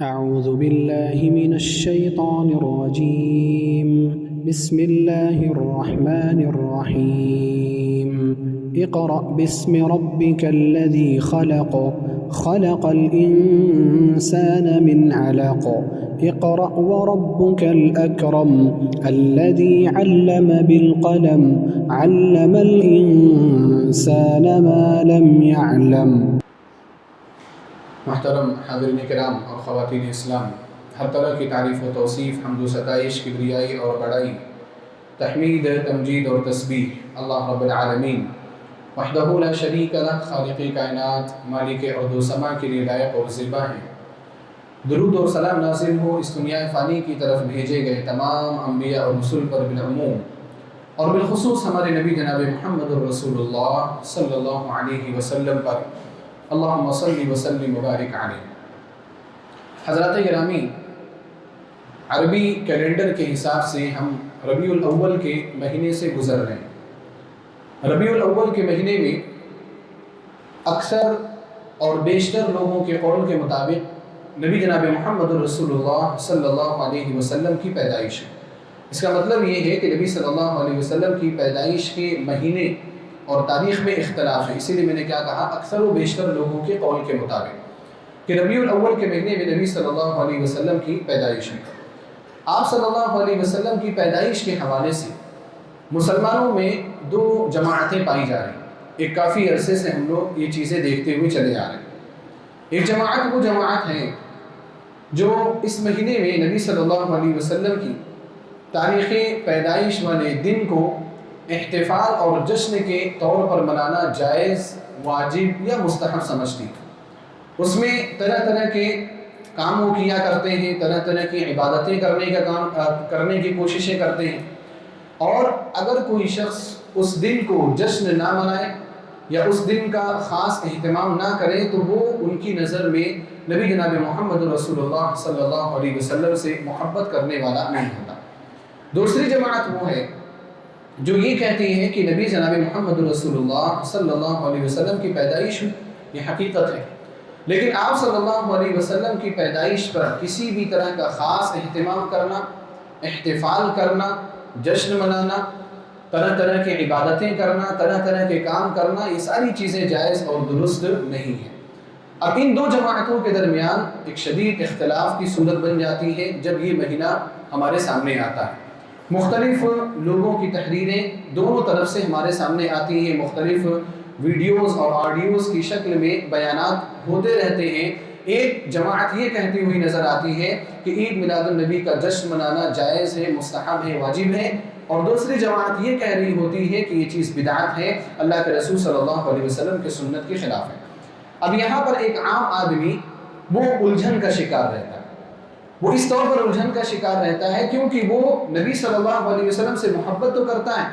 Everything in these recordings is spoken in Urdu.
أعوذ بالله من الشيطان الرجيم. بسم الله الرحمن الرحيم. اقرأ باسم ربك الذي خلق خلق الإنسان من علق اقرأ وربك الأكرم الذي علم بالقلم علم الإنسان ما لم يعلم. محترم حاضرین کرام اور خواتین اسلام، ہر طرح کی تعریف و توصیف، حمد و ستائش، کبریائی اور بڑائی، تحمید، تمجید اور تسبیح اللہ رب العالمین وحدہ لا شریک لہ، خالق کائنات، مالک ارض و سما کے لیے لائق اور زیبا ہیں۔ درود اور سلام نازل ہو اس دنیا فانی کی طرف بھیجے گئے تمام انبیاء اور رسول پر بالعموم، اور بالخصوص ہمارے نبی جناب محمد الرسول اللہ صلی اللہ علیہ وسلم پر، اللہم صلی وسلم مبارک علیہ۔ حضرات گرامی، عربی کیلنڈر کے حساب سے ہم ربیع الاول کے مہینے سے گزر رہے ہیں۔ ربیع الاول کے مہینے میں اکثر اور بیشتر لوگوں کے قول کے مطابق نبی جناب محمد الرسول اللہ صلی اللہ علیہ وسلم کی پیدائش ہے۔ اس کا مطلب یہ ہے کہ نبی صلی اللہ علیہ وسلم کی پیدائش کے مہینے اور تاریخ میں اختلاف ہے، اسی لیے میں نے کیا کہا، اکثر و بیشتر لوگوں کے قول کے مطابق کہ ربیع الاول کے مہینے میں نبی صلی اللہ علیہ وسلم کی پیدائش ہے۔ آپ صلی اللہ علیہ وسلم کی پیدائش کے حوالے سے مسلمانوں میں دو جماعتیں پائی جا رہی ہیں۔ ایک کافی عرصے سے ہم لوگ یہ چیزیں دیکھتے ہوئے چلے آ رہے ہیں۔ ایک جماعت وہ جماعت ہے جو اس مہینے میں نبی صلی اللہ علیہ وسلم کی تاریخ پیدائش والے دن کو احتفال اور جشن کے طور پر منانا جائز، واجب یا مستحب سمجھتی ہے۔ اس میں طرح طرح کے کاموں کیا کرتے ہیں، طرح طرح کی عبادتیں کرنے کی کوششیں کرتے ہیں، اور اگر کوئی شخص اس دن کو جشن نہ منائے یا اس دن کا خاص اہتمام نہ کرے تو وہ ان کی نظر میں نبی جناب محمد رسول اللہ صلی اللہ علیہ وسلم سے محبت کرنے والا نہیں ہوتا۔ دوسری جماعت وہ ہے جو یہ کہتی ہے کہ نبی جناب محمد رسول اللہ صلی اللہ علیہ وسلم کی پیدائش یہ حقیقت ہے، لیکن آپ صلی اللہ علیہ وسلم کی پیدائش پر کسی بھی طرح کا خاص اہتمام کرنا، احتفال کرنا، جشن منانا، طرح طرح کی عبادتیں کرنا، طرح طرح کے کام کرنا، یہ ساری چیزیں جائز اور درست نہیں ہیں۔ اب ان دو جماعتوں کے درمیان ایک شدید اختلاف کی صورت بن جاتی ہے جب یہ مہینہ ہمارے سامنے آتا ہے۔ مختلف لوگوں کی تحریریں دونوں طرف سے ہمارے سامنے آتی ہیں، مختلف ویڈیوز اور آڈیوز کی شکل میں بیانات ہوتے رہتے ہیں۔ ایک جماعت یہ کہتی ہوئی نظر آتی ہے کہ عید میلاد النبی کا جشن منانا جائز ہے، مستحب ہے، واجب ہے، اور دوسری جماعت یہ کہہ رہی ہوتی ہے کہ یہ چیز بدعت ہے، اللہ کے رسول صلی اللہ علیہ وسلم کے سنت کے خلاف ہے۔ اب یہاں پر ایک عام آدمی وہ الجھن کا شکار رہتا ہے، وہ اس طور پر الجھن کا شکار رہتا ہے کیونکہ وہ نبی صلی اللہ علیہ وسلم سے محبت تو کرتا ہے،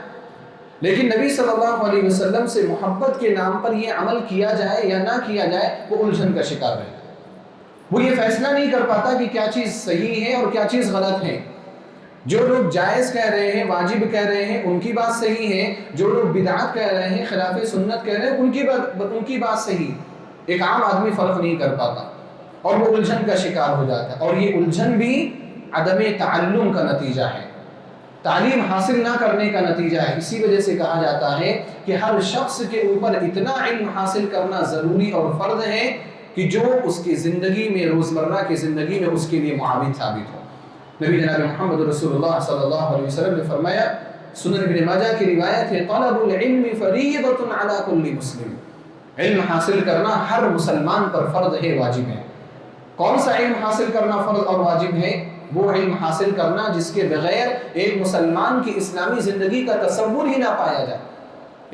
لیکن نبی صلی اللہ علیہ وسلم سے محبت کے نام پر یہ عمل کیا جائے یا نہ کیا جائے وہ الجھن کا شکار رہتا ہے۔ وہ یہ فیصلہ نہیں کر پاتا کہ کیا چیز صحیح ہے اور کیا چیز غلط ہے۔ جو لوگ جائز کہہ رہے ہیں، واجب کہہ رہے ہیں، ان کی بات صحیح ہے، جو لوگ بدعت کہہ رہے ہیں، خلاف سنت کہہ رہے ہیں، ان کی بات صحیح۔ ایک عام آدمی فرق نہیں کر پاتا اور وہ الجھن کا شکار ہو جاتا ہے، اور یہ الجھن بھی عدم تعلم کا نتیجہ ہے، تعلیم حاصل نہ کرنے کا نتیجہ ہے۔ اسی وجہ سے کہا جاتا ہے کہ ہر شخص کے اوپر اتنا علم حاصل کرنا ضروری اور فرض ہے کہ جو اس کی زندگی میں، روزمرہ کی زندگی میں اس کے لیے معاون ثابت ہو۔ نبی جناب محمد رسول اللہ صلی اللہ علیہ وسلم نے فرمایا، سنن ابن ماجہ کی روایت ہے، طلب العلم فریضۃ علی کل مسلم، علم حاصل کرنا ہر مسلمان پر فرض ہے، واجب ہے۔ کون سا علم حاصل کرنا فرض اور واجب ہے؟ وہ علم حاصل کرنا جس کے بغیر ایک مسلمان کی اسلامی زندگی کا تصور ہی نہ پایا جائے۔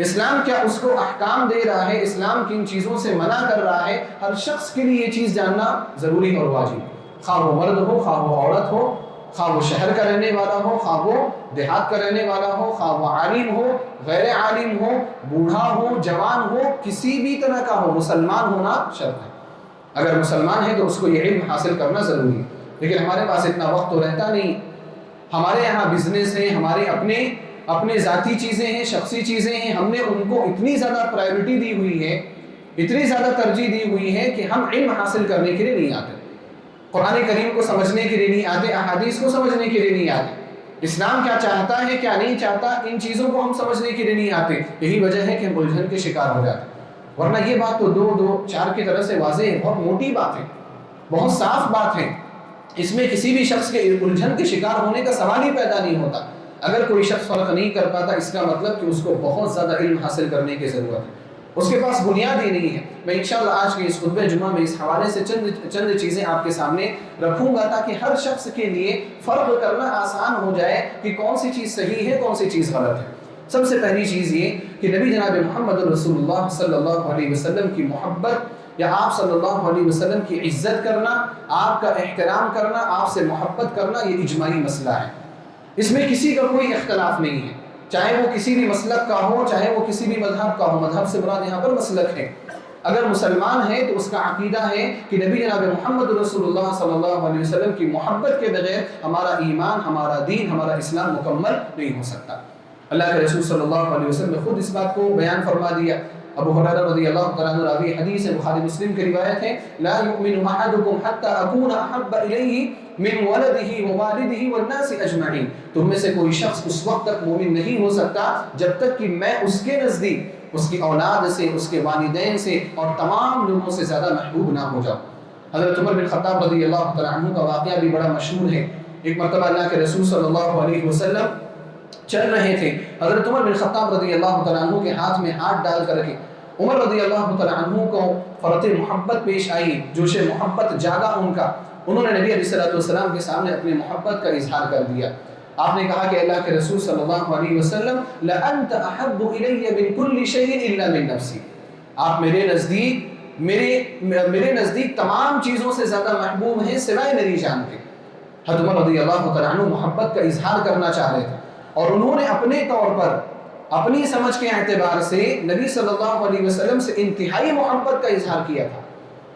اسلام کیا اس کو احکام دے رہا ہے، اسلام کن چیزوں سے منع کر رہا ہے، ہر شخص کے لیے یہ چیز جاننا ضروری اور واجب، خواہ وہ مرد ہو، خواہ وہ عورت ہو، خواہ وہ شہر کا رہنے والا ہو، خواہ وہ دیہات کا رہنے والا ہو، خواہ وہ عالم ہو، غیر عالم ہو، بوڑھا ہو، جوان ہو، کسی بھی طرح کا ہو، مسلمان ہونا شرط ہے۔ اگر مسلمان ہے تو اس کو یہ علم حاصل کرنا ضروری ہے، لیکن ہمارے پاس اتنا وقت تو رہتا نہیں۔ ہمارے یہاں بزنس ہیں، ہمارے اپنے ذاتی چیزیں ہیں، شخصی چیزیں ہیں، ہم نے ان کو اتنی زیادہ پرائیورٹی دی ہوئی ہے، اتنی زیادہ ترجیح دی ہوئی ہے کہ ہم علم حاصل کرنے کے لیے نہیں آتے۔ قرآن کریم کو سمجھنے کے لیے نہیں آتے، احادیث کو سمجھنے کے لیے نہیں آتے، اسلام کیا چاہتا ہے کیا نہیں چاہتا ان چیزوں کو ہم سمجھنے کے لیے نہیں آتے۔ یہی وجہ ہے کہ ہم الجھن کے شکار ہو جاتے ہیں، ورنہ یہ بات تو دو چار کی طرح سے واضح ہے، بہت موٹی بات ہے، بہت صاف بات ہے، اس میں کسی بھی شخص کے الجھن کے شکار ہونے کا سوال ہی پیدا نہیں ہوتا۔ اگر کوئی شخص فرق نہیں کر پاتا، اس کا مطلب کہ اس کو بہت زیادہ علم حاصل کرنے کی ضرورت ہے، اس کے پاس بنیاد ہی نہیں ہے۔ میں انشاءاللہ آج کے اس خطبہ جمعہ میں اس حوالے سے چند چیزیں آپ کے سامنے رکھوں گا تاکہ ہر شخص کے لیے فرق کرنا آسان ہو جائے کہ کون سی چیز صحیح ہے کون سی چیز غلط ہے۔ سب سے پہلی چیز یہ کہ نبی جناب محمد رسول اللہ صلی اللہ علیہ وسلم کی محبت یا آپ صلی اللہ علیہ وسلم کی عزت کرنا، آپ کا احترام کرنا، آپ سے محبت کرنا، یہ اجماعی مسئلہ ہے، اس میں کسی کا کوئی اختلاف نہیں ہے، چاہے وہ کسی بھی مسلک کا ہو، چاہے وہ کسی بھی مذہب کا ہو۔ مذہب سے مراد یہاں پر مسلک ہے۔ اگر مسلمان ہے تو اس کا عقیدہ ہے کہ نبی جناب محمد رسول اللہ صلی اللہ علیہ وسلم کی محبت کے بغیر ہمارا ایمان، ہمارا دین، ہمارا اسلام مکمل نہیں ہو سکتا۔ اللہ کے رسول صلی اللہ علیہ وسلم نے خود اس بات کو بیان فرما دیا۔ ابو ہریرہ رضی اللہ تعالیٰ عنہ راوی حدیث ہے، بخاری مسلم کی روایت ہے، لا یؤمن احدکم حتی اکون احب الیہ من ولدہ ووالدہ والناس اجمعین، تم میں سے کوئی شخص اس وقت تک مومن نہیں ہو سکتا جب تک کہ میں اس کے نزدیک، اس کی اولاد سے، اس کے والدین سے اور تمام لوگوں سے زیادہ محبوب نہ ہو جاؤں۔ حضرت عمر بن خطاب رضی اللہ تعالیٰ عنہ کا واقعہ بھی بڑا مشہور ہے۔ ایک مرتبہ اللہ کے رسول صلی اللہ علیہ وسلم چل رہے تھے، حضرت عمر بن خطاب رضی اللہ تعالیٰ عنہ کے ہاتھ میں ہاتھ ڈال کر کے عمر رضی اللہ تعالیٰ عنہ کو فرط محبت پیش آئی، جوش محبت جاگا ان کا، انہوں نے نبی علیہ السلام کے سامنے اپنی محبت کا اظہار کر دیا۔ آپ نے کہا کہ اللہ کے رسول صلی اللہ علیہ وسلم لَأَنْتَ أَحَبُّ إِلَيَّ مِنْ كُلِّ شَيْءٍ إِلَّا مِنْ نَفْسِي، آپ میرے نزدیک تمام چیزوں سے زیادہ محبوب ہیں سوائے میری جان کے۔ حضرت عمر رضی اللہ تعالیٰ عنہ محبت کا اظہار کرنا چاہ رہے تھے، اور انہوں نے اپنے طور پر، اپنی سمجھ کے اعتبار سے نبی صلی اللہ علیہ وسلم سے انتہائی محبت کا اظہار کیا تھا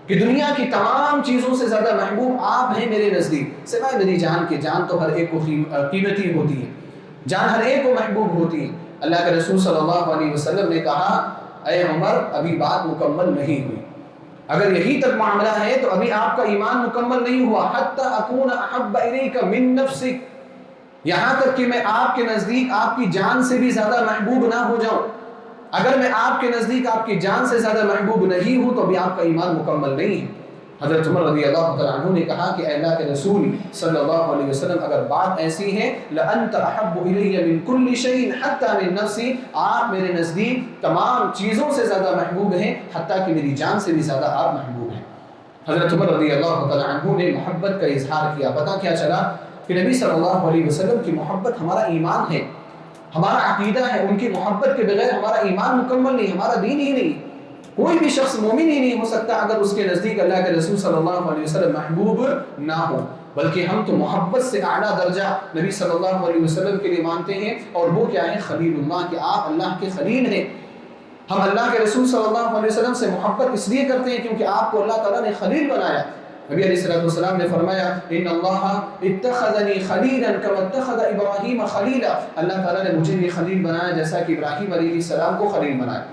کہ دنیا کی تمام چیزوں سے زیادہ محبوب آپ ہیں میرے نزدیک سوائے میری جان کے۔ جان تو ہر ایک کو قیمتی ہوتی ہے، جان ہر ایک کو محبوب ہوتی ہے۔ اللہ کے رسول صلی اللہ علیہ وسلم نے کہا، اے عمر ابھی بات مکمل نہیں ہوئی، اگر یہی تک معاملہ ہے تو ابھی آپ کا ایمان مکمل نہیں ہوا۔ حتی اکون احب الیک من نفسک، یہاں تک کہ میں آپ کے نزدیک آپ کی جان سے بھی زیادہ محبوب نہ ہو جاؤں۔ اگر میں آپ کے نزدیک آپ کی جان سے زیادہ محبوب نہیں ہوں تو ابھی آپ کا ایمان مکمل نہیں ہے۔ حضرت عمر رضی اللہ تعالیٰ عنہ نے کہا کہ اے اللہ کے رسول صلی اللہ علیہ وسلم، اگر بات ایسی ہے لَأَنْتَ أَحَبُّ إِلَيَّ مِنْ كُلِّ شَيْءٍ حَتَّى مِنْ نَفْسِي، آپ میرے نزدیک تمام چیزوں سے زیادہ محبوب ہیں حتیٰ کہ میری جان سے بھی زیادہ آپ محبوب ہیں۔ حضرت عمر رضی اللہ تعالیٰ عنہ نے محبت کا اظہار کیا۔ پتہ کیا چلا کہ نبی صلی اللہ علیہ وسلم کی محبت ہمارا ایمان ہے، ہمارا عقیدہ ہے، ان کی محبت کے بغیر ہمارا ایمان مکمل نہیں، ہمارا دین ہی نہیں۔ کوئی بھی شخص مومن ہی نہیں ہو سکتا اگر اس کے نزدیک اللہ کے رسول صلی اللہ علیہ وسلم محبوب نہ ہو، بلکہ ہم تو محبت سے اعلیٰ درجہ نبی صلی اللہ علیہ وسلم کے لیے مانتے ہیں، اور وہ کیا ہے؟ خلیل اللہ، کہ آپ اللہ کے خلیل ہیں۔ ہم اللہ کے رسول صلی اللہ علیہ وسلم سے محبت اس لیے کرتے ہیں کیونکہ آپ کو اللہ تعالیٰ نے خلیل بنایا۔ نبی علیہ السلام نے فرمایا، ان اللہ اتخذنی خلیلا کما اتخذ ابراہیم خلیلا، اللہ تعالیٰ نے مجھے بھی خلیل بنایا جیسا کہ ابراہیم علیہ السلام کو خلیل بنایا۔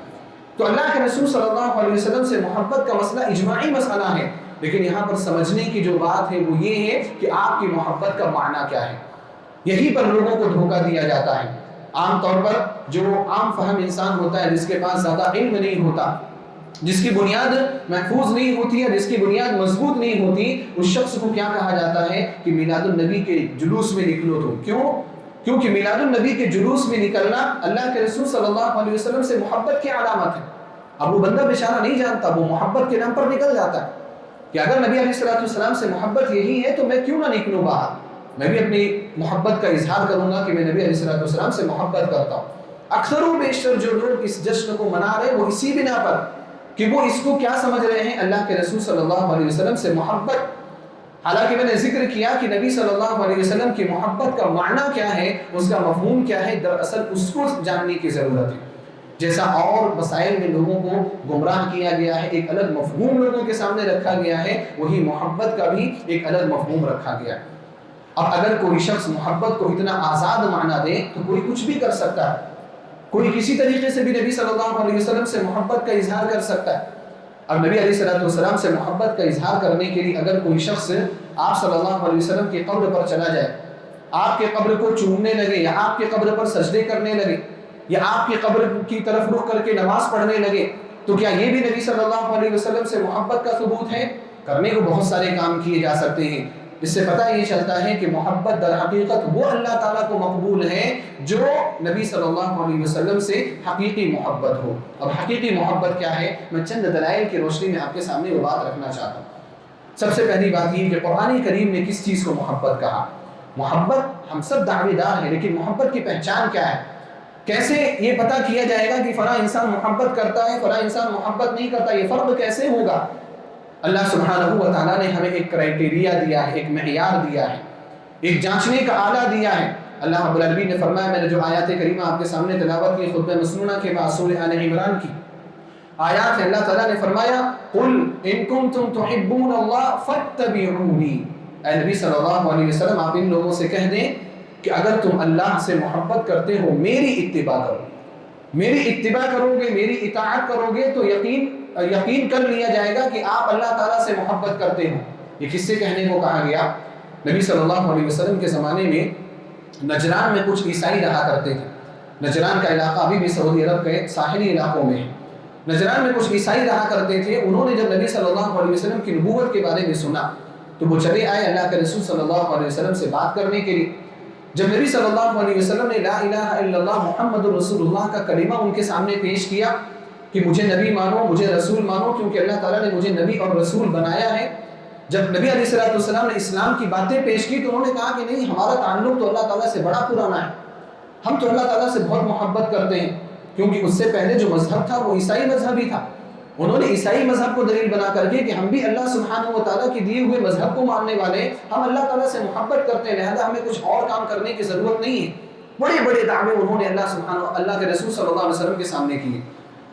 تو اللہ کے رسول صلی اللہ علیہ وسلم سے محبت کا مسئلہ اجماعی مسئلہ ہے، لیکن یہاں پر سمجھنے کی جو بات ہے وہ یہ ہے کہ آپ کی محبت کا معنی کیا ہے۔ یہی پر لوگوں کو دھوکہ دیا جاتا ہے۔ عام طور پر جو عام فہم انسان ہوتا ہے، جس کے پاس زیادہ علم نہیں ہوتا، جس کی بنیاد محفوظ نہیں ہوتی ہے، جس کی بنیاد مضبوط نہیں ہوتی، اس شخص کو کیا کہا جاتا ہے کہ میلاد النبی کے جلوس میں نکلو تو۔ کیونکہ میلاد النبی کے جلوس میں نکلنا اللہ کے رسول صلی اللہ علیہ وسلم سے محبت کی علامت ہے۔ اب وہ بندہ بیچارہ نہیں جانتا، وہ محبت کے نام پر نکل جاتا ہے کہ اگر نبی علیہ السلام سے محبت یہی ہے تو میں کیوں نہ نکلوں باہر، میں بھی اپنی محبت کا اظہار کروں گا کہ میں نبی علیہ السلام سے محبت کرتا ہوں۔ اکثر و بیشتر جو لوگ اس جشن کو منا رہے ہیں وہ اسی بنا پر کہ وہ اس کو کیا سمجھ رہے ہیں، اللہ کے رسول صلی اللہ علیہ وسلم سے محبت۔ حالانکہ میں نے ذکر کیا کہ نبی صلی اللہ علیہ وسلم کی محبت کا معنی کیا ہے، اس کا مفہوم کیا ہے، دراصل اس کو جاننے کی ضرورت ہے۔ جیسا اور مسائل میں لوگوں کو گمراہ کیا گیا ہے، ایک الگ مفہوم لوگوں کے سامنے رکھا گیا ہے، وہی محبت کا بھی ایک الگ مفہوم رکھا گیا ہے۔ اب اگر کوئی شخص محبت کو اتنا آزاد معنی دے تو کوئی کچھ بھی کر سکتا ہے، کوئی کسی طریقے سے بھی نبی صلی اللہ علیہ وسلم سے محبت کا اظہار کر سکتا ہے۔ اب نبی علیہ السلام سے محبت کا اظہار کرنے کے لیے اگر کوئی شخص آپ صلی اللہ علیہ وسلم کی قبر پر چلا جائے، آپ کے قبر کو چومنے لگے یا آپ کے قبر پر سجدے کرنے لگے یا آپ کی قبر کی طرف رخ کر کے نماز پڑھنے لگے، تو کیا یہ بھی نبی صلی اللہ علیہ وسلم سے محبت کا ثبوت ہے؟ کرنے کو بہت سارے کام کیے جا سکتے ہیں، اس سے پتہ یہ چلتا ہے کہ محبت در حقیقت وہ اللہ تعالیٰ کو مقبول ہے جو نبی صلی اللہ علیہ وسلم سے حقیقی محبت ہو۔ اب حقیقی محبت کیا ہے؟ میں چند دلائل کی روشنی میں آپ کے سامنے وہ بات رکھنا چاہتا ہوں۔ سب سے پہلی بات یہ کہ قرآن کریم نے کس چیز کو محبت کہا؟ محبت ہم سب دعوے دار ہیں، لیکن محبت کی پہچان کیا ہے؟ کیسے یہ پتہ کیا جائے گا کہ فلاں انسان محبت کرتا ہے فلاں انسان محبت نہیں کرتا؟ یہ فرق کیسے ہوگا؟ اللہ سبحانہ و تعالیٰ نے ہمیں ایک کرائٹیریا دیا ہے، ایک معیار دیا ہے، ایک جانچنے کا آلہ دیا ہے۔ اللہ رب العالمین نے فرمایا، میں نے جو آیات کریمہ آپ کے سامنے تلاوت کی خطبہ مسنونہ کے بعد سورہ آل عمران کی آیات ہے، اللہ تعالیٰ نے فرمایا قل ان کنتم تحبون اللہ فاتبعونی، اے نبی صلی اللہ علیہ وسلم آپ ان لوگوں سے کہہ دیں کہ اگر تم اللہ سے محبت کرتے ہو میری اتباع کرو، میری اتباع کرو گے، میری اطاعت کرو گے تو یقین کر لیا جائے گا کہ آپ اللہ تعالیٰ سے محبت کرتے ہو۔ یہ کس سے کہنے کو کہا گیا؟ نبی صلی اللہ علیہ وسلم کے زمانے میں نجران میں کچھ عیسائی رہا کرتے تھے۔ نجران کا علاقہ ابھی بھی سعودی عرب کے ساحلی علاقوں میں ہے۔ نجران میں کچھ عیسائی رہا کرتے تھے، انہوں نے جب نبی صلی اللہ علیہ وسلم کی نبوت کے بارے میں سنا تو وہ چلے آئے اللہ کے رسول صلی اللہ علیہ وسلم سے بات کرنے کے لیے۔ جب نبی صلی اللہ علیہ وسلم نے لا الہ الا اللہ محمد رسول اللہ کا کلمہ ان کے سامنے پیش کیا کہ مجھے نبی مانو، مجھے رسول مانو، کیونکہ اللہ تعالیٰ نے مجھے نبی اور رسول بنایا ہے، جب نبی علیہ السلام نے اسلام کی باتیں پیش کی تو انہوں نے کہا کہ نہیں، ہمارا تعلق تو اللہ تعالیٰ سے بڑا پرانا ہے، ہم تو اللہ تعالیٰ سے بہت محبت کرتے ہیں، کیونکہ اس سے پہلے جو مذہب تھا وہ عیسائی مذہب ہی تھا۔ انہوں نے عیسائی مذہب کو دلیل بنا کر کے کہ ہم بھی اللہ سبحانہ و تعالیٰ کی دیے ہوئے مذہب کو ماننے والے، ہم اللہ تعالیٰ سے محبت کرتے ہیں، لہذا ہمیں کچھ اور کام کرنے کی ضرورت نہیں ہے۔ بڑے بڑے دعوے انہوں نے اللہ کے رسول صلی اللہ علیہ وسلم کے سامنے کیے۔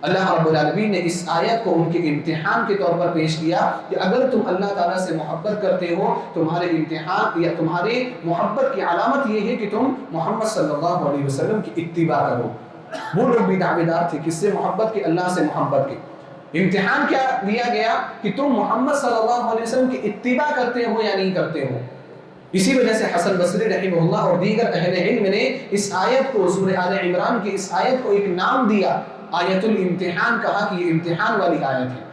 اللہ رب العالمین نے اس آیت کو ان کے امتحان کے طور پر پیش کیا کہ اگر تم اللہ تعالیٰ سے محبت کرتے ہو، تمہارے امتحان یا تمہارے محبت کی علامت یہ ہے کہ تم محمد صلی اللہ علیہ وسلم کی اتباع کرو۔ وہ لوگ بھی دعوے دار تھے، کس سے محبت کی؟ اللہ سے محبت کی۔ امتحان کیا دیا گیا کہ تم محمد صلی اللہ علیہ وسلم کی اتباع کرتے ہو یا نہیں کرتے ہو۔ اسی وجہ سے حسن بصری رحمہ اللہ اور دیگر اہل علم نے اس آیت کو، سورہ آل عمران کی اس آیت کو ایک نام دیا، آیت الامتحان، کہا کہ یہ امتحان والی آیت ہے۔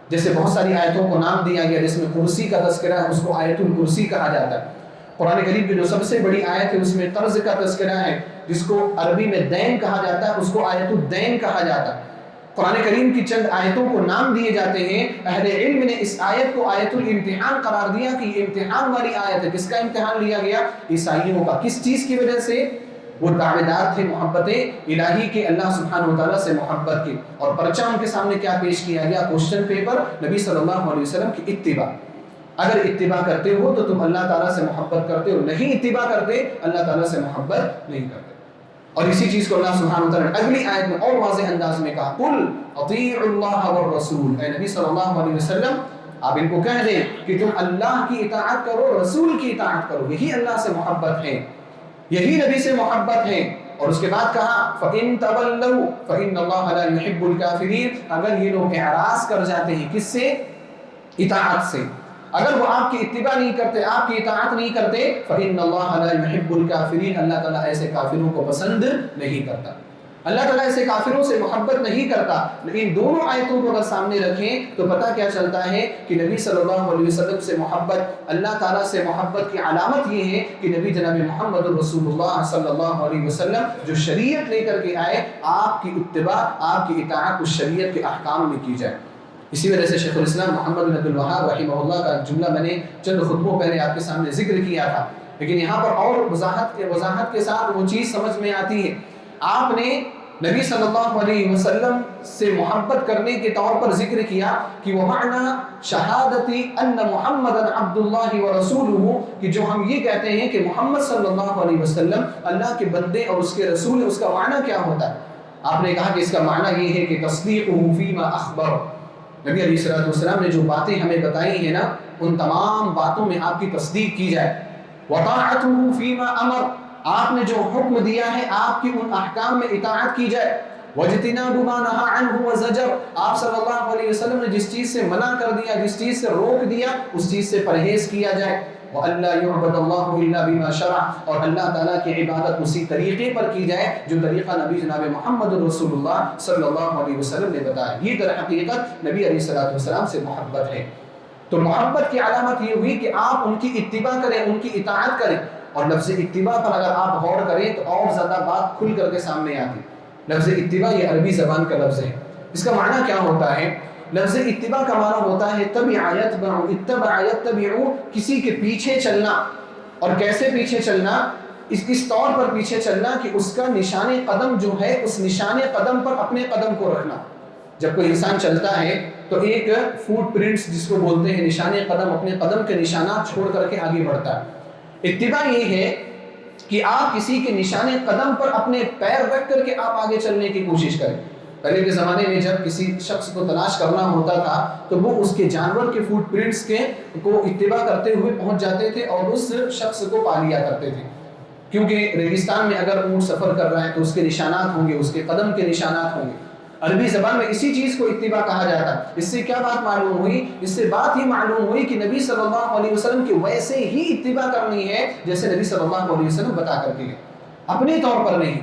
جیسے بہت ساری آیتوں کو نام دیا گیا، جس میں کرسی کا تذکرہ ہے اس کو آیت الکرسی کہا جاتا ہے۔ قرآن کریم کی جو سب سے بڑی آیت ہے اس میں قرض کا تذکرہ ہے، جس کو عربی میں دین کہا جاتا ہے، اس کو آیت الدین کہا جاتا ہے۔ قرآن کریم کی چند آیتوں کو نام دیے جاتے ہیں، اہل علم نے اس آیت کو آیت الامتحان قرار دیا کہ یہ امتحان والی آیت ہے۔ کس کا امتحان لیا گیا؟ عیسائیوں کا۔ کس چیز کی وجہ سے؟ وہ دعوے دار تھے محبت الہی کے، اللہ سبحانہ وتعالیٰ سے محبت کی، اور پرچہ ان کے سامنے کیا پیش کیا گیا؟ کوشچن پیپر، نبی صلی اللہ علیہ وسلم کی اتباع۔ اگر اتباع کرتے ہو تو تم اللہ تعالیٰ سے محبت کرتے ہو، نہیں اتباع کرتے اللہ تعالیٰ سے محبت نہیں کرتے۔ اور اسی چیز کو اللہ سبحانہ وتعالیٰ نے اگلی آیت میں اور واضح انداز میں کہا، قل اطیعوا اللہ والرسول، اے نبی صلی اللہ علیہ وسلم آپ ان کو کہہ دیں کہ تم اللہ کی اطاعت کرو، رسول کی اطاعت کرو، یہی اللہ سے محبت ہے، یہی نبی سے محبت ہے۔ اور اس کے بعد کہا فَإِن تَوَلَّوْا فَإِنَّ اللَّهَ لَا يُحِبُّ الْكَافِرِينَ، اگر یہ لوگ اعراض کر جاتے ہیں، کس سے؟ اطاعت سے، اگر وہ آپ کی اتباع نہیں کرتے، آپ کی اطاعت نہیں کرتے، فَإِنَّ اللَّهَ لَا يُحِبُّ الْكَافِرِينَ، اللہ تعالیٰ ایسے کافروں کو پسند نہیں کرتا، اللہ تعالیٰ ایسے کافروں سے محبت نہیں کرتا۔ لیکن دونوں آیتوں کو اگر سامنے رکھیں تو پتہ کیا چلتا ہے کہ نبی صلی اللہ علیہ وسلم سے محبت، اللہ تعالیٰ سے محبت کی علامت یہ ہے کہ نبی جناب محمد رسول اللہ صلی اللہ علیہ وسلم جو شریعت لے کر کے آئے، آپ کی اتباع، آپ کی اطاعت اس شریعت کے احکام میں کی جائے۔ اسی وجہ سے شیخ الاسلام محمد بن عبد الوہاب رحمہ اللہ کا جملہ میں نے چند خطبوں پہلے آپ کے سامنے ذکر کیا تھا، لیکن یہاں پر اور وضاحت کے ساتھ وہ چیز سمجھ میں آتی ہے۔ آپ نے نبی صلی اللہ علیہ وسلم سے محبت کرنے کے طور پر ذکر کیا کہ وَمَعْنَا شَهَادَةِ أَنَّ مُحَمَّدًا عَبْدُ اللَّهِ وَرَسُولُهُ، کہ جو ہم یہ کہتے ہیں کہ محمد صلی اللہ علیہ وسلم اللہ کے بندے اور اس کے رسول، اس کا معنی کیا ہوتا ہے؟ آپ نے کہا کہ اس کا معنی یہ ہے کہ تصدیقه فیما اخبر، نبی علیہ السلام نے جو باتیں ہمیں بتائی ہیں نا، ان تمام باتوں میں آپ کی تصدیق کی جائے۔ وَطَاعَتُهُ فِيمَا أَمَرَ، آپ نے جو حکم دیا ہے آپ کی ان احکام میں اطاعت کی جائے۔ وَاجْتِنَابُ مَا نَهَى عَنْهُ وَزَجَرَ، آپ صلی اللہ علیہ وسلم نے جس چیز سے منع کر دیا، جس چیز سے روک دیا، اس چیز سے پرہیز کیا جائے۔ وَأَلَّا يُعْبَدَ اللَّهُ إِلَّا بِمَا شَرَعَ، اور اللہ تعالیٰ کی عبادت اسی طریقے پر کی جائے جو طریقہ نبی جناب محمد رسول اللہ صلی اللہ علیہ وسلم نے بتایا. یہ در حقیقت نبی علیہ الصلوۃ والسلام سے محبت ہے. تو محبت کی علامت یہ ہوئی کہ آپ ان کی اتباع کریں، ان کی اطاعت کریں. اور لفظ اتباع پر اگر آپ غور کریں تو اور زیادہ بات کھل کر کے سامنے آتی. لفظ اتباع یہ عربی زبان کا لفظ ہے. اس کا معنی کیا ہوتا ہے؟ لفظ اتباع کا معنی ہوتا ہے تبع یتبع، اتبع یتبع، کسی کے پیچھے چلنا. اور کیسے پیچھے چلنا؟ اس طور پر پیچھے چلنا کہ اس کا نشان قدم جو ہے اس نشان قدم پر اپنے قدم کو رکھنا. جب کوئی انسان چلتا ہے تو ایک فوٹ پرنٹس جس کو بولتے ہیں نشان قدم، اپنے قدم کے نشانات چھوڑ کر کے آگے بڑھتا ہے. اتباع یہ ہے کہ آپ کسی کے نشان قدم پر اپنے پیر رکھ کر کے آپ آگے چلنے کی کوشش کریں. پہلے کے زمانے میں جب کسی شخص کو تلاش کرنا ہوتا تھا تو وہ اس کے جانور کے فوٹ پرنٹس کو اتباع کرتے ہوئے پہنچ جاتے تھے اور اس شخص کو پا لیا کرتے تھے. کیونکہ ریگستان میں اگر اونٹ سفر کر رہا ہے تو اس کے نشانات ہوں گے، اس کے قدم کے نشانات ہوں گے. عربی زبان میں اسی چیز کو اتباع کہا جاتا ہے. اس سے کیا بات معلوم ہوئی؟ اس سے بات ہی معلوم ہوئی کہ نبی صلی اللہ علیہ وسلم کی ویسے ہی اتباع کرنی ہے جیسے نبی صلی اللہ علیہ وسلم بتا کر کے گئے، اپنے طور پر نہیں.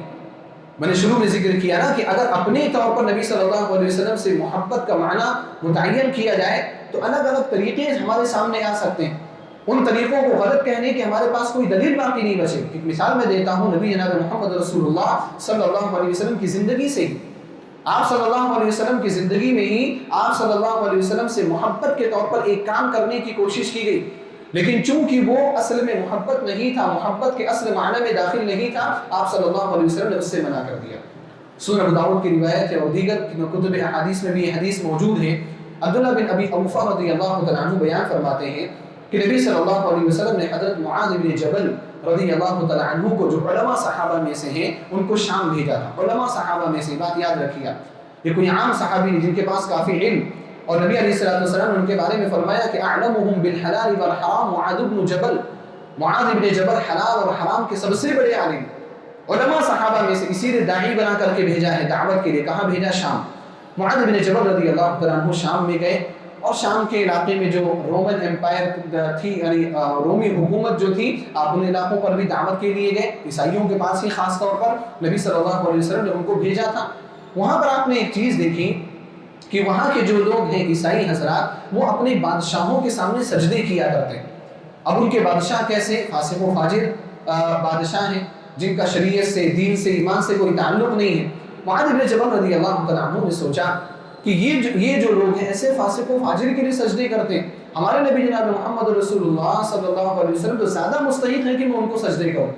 میں نے شروع میں ذکر کیا نا کہ اگر اپنے طور پر نبی صلی اللہ علیہ وسلم سے محبت کا معنی متعین کیا جائے تو الگ الگ طریقے ہمارے سامنے آ سکتے ہیں. ان طریقوں کو غلط کہنے کے ہمارے پاس کوئی دلیل باقی نہیں بچے. ایک مثال میں دیتا ہوں نبی جناب محمد رسول اللہ صلی اللہ علیہ وسلم کی زندگی سے ہی. آپ صلی اللہ علیہ وسلم کی زندگی میں ہی آپ صلی اللہ علیہ وسلم سے محبت کے طور پر ایک کام کرنے کی کوشش کی گئی، لیکن چونکہ وہ اصل میں محبت نہیں تھا، محبت کے اصل معنی میں داخل نہیں تھا، آپ صلی اللہ علیہ وسلم نے اس سے منع کر دیا. سنن ابو داؤد کی روایت ہے اور دیگر کتب احادیث میں بھی یہ حدیث موجود ہے. عبداللہ بن ابی اوفا رضی اللہ تعالیٰ عنہ بیان فرماتے ہیں کہ نبی صلی اللہ علیہ وسلم نے حضرت معاذ بن جبل رضی اللہ تعالیٰ عنہ کو، جو علماء صحابہ میں سے ہیں، ان کو شام بھیجا تھا. علماء صحابہ میں سے، بات یاد رکھیے، یہ کوئی عام صحابی نہیں جن کے پاس کافی علم. اور نبی علیہ السلام نے ان کے بارے میں فرمایا کہ اعلمهم بالحلال والحرام معاذ بن جبل، معاذ بن جبل حلال اور حرام کے سب سے بڑے عالم علماء صحابہ میں سے. اسی لیے داعی بنا کر کے بھیجا ہے دعوت کے لیے. کہاں بھیجا؟ شام. معاذ بن جبل رضی اللہ تعالیٰ عنہ شام میں گئے اور شام کے علاقے میں جو رومن امپائر تھی، یعنی رومی حکومت جو تھی، آپ ان علاقوں پر بھی دعوت کے لیے گئے. عیسائیوں کے پاس ہی خاص طور پر نبی صلی اللہ علیہ وسلم نے ان کو بھیجا تھا. وہاں پر آپ نے ایک چیز دیکھی کہ وہاں کے جو لوگ ہیں عیسائی حضرات، وہ اپنے بادشاہوں کے سامنے سجدے کیا کرتے ہیں. اب ان کے بادشاہ کیسے؟ فاسق و فاجر بادشاہ ہیں جن کا شریعت سے، دین سے، ایمان سے کوئی تعلق نہیں ہے. معاذ بن جبل رضی اللہ تعالیٰ عنہ نے سوچا کہ یہ جو لوگ ہیں ایسے فاسق و فاجر کے لیے سجدے کرتے ہیں، ہمارے نبی جناب محمد رسول اللہ صلی اللہ علیہ وسلم تو زیادہ مستحق ہے کہ میں ان کو سجدے کروں.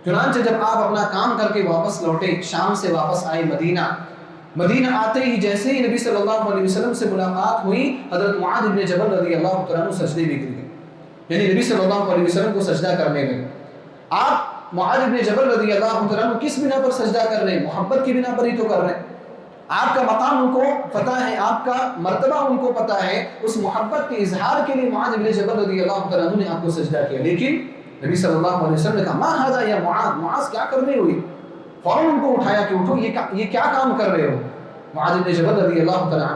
چنانچہ جب آپ اپنا کام کر کے واپس لوٹے، شام سے واپس آئے مدینہ آتے ہی جیسے ہی نبی صلی اللہ علیہ وسلم سے ملاقات ہوئی، حضرت معاذ بن جبل رضی اللہ تعالیٰ عنہ سجدے میں گر گئے، یعنی نبی صلی اللہ علیہ وسلم کو سجدہ کرنے لگے. آپ معاذ بن جبل رضی اللہ تعالیٰ عنہ کس بنا پر سجدہ کر رہے ہیں؟ محبت کی بنا پر ہی تو کر رہے ہیں. آپ کا مقام ان کو پتہ ہے، آپ کا مرتبہ ان کو پتہ ہے. اس محبت کے اظہار کے لیے معاذ بن جبل رضی اللہ تعالیٰ عنہ نے آپ کو سجدہ کیا. لیکن نبی صلی اللہ علیہ وسلم نے کہا ما ھذا یا معاذ کیا کر رہے ہو؟ فوراً ان کو اٹھایا کہ اٹھو، یہ کیا کام کر رہے ہو؟ معاذ بن جبل رضی اللہ تعالیٰ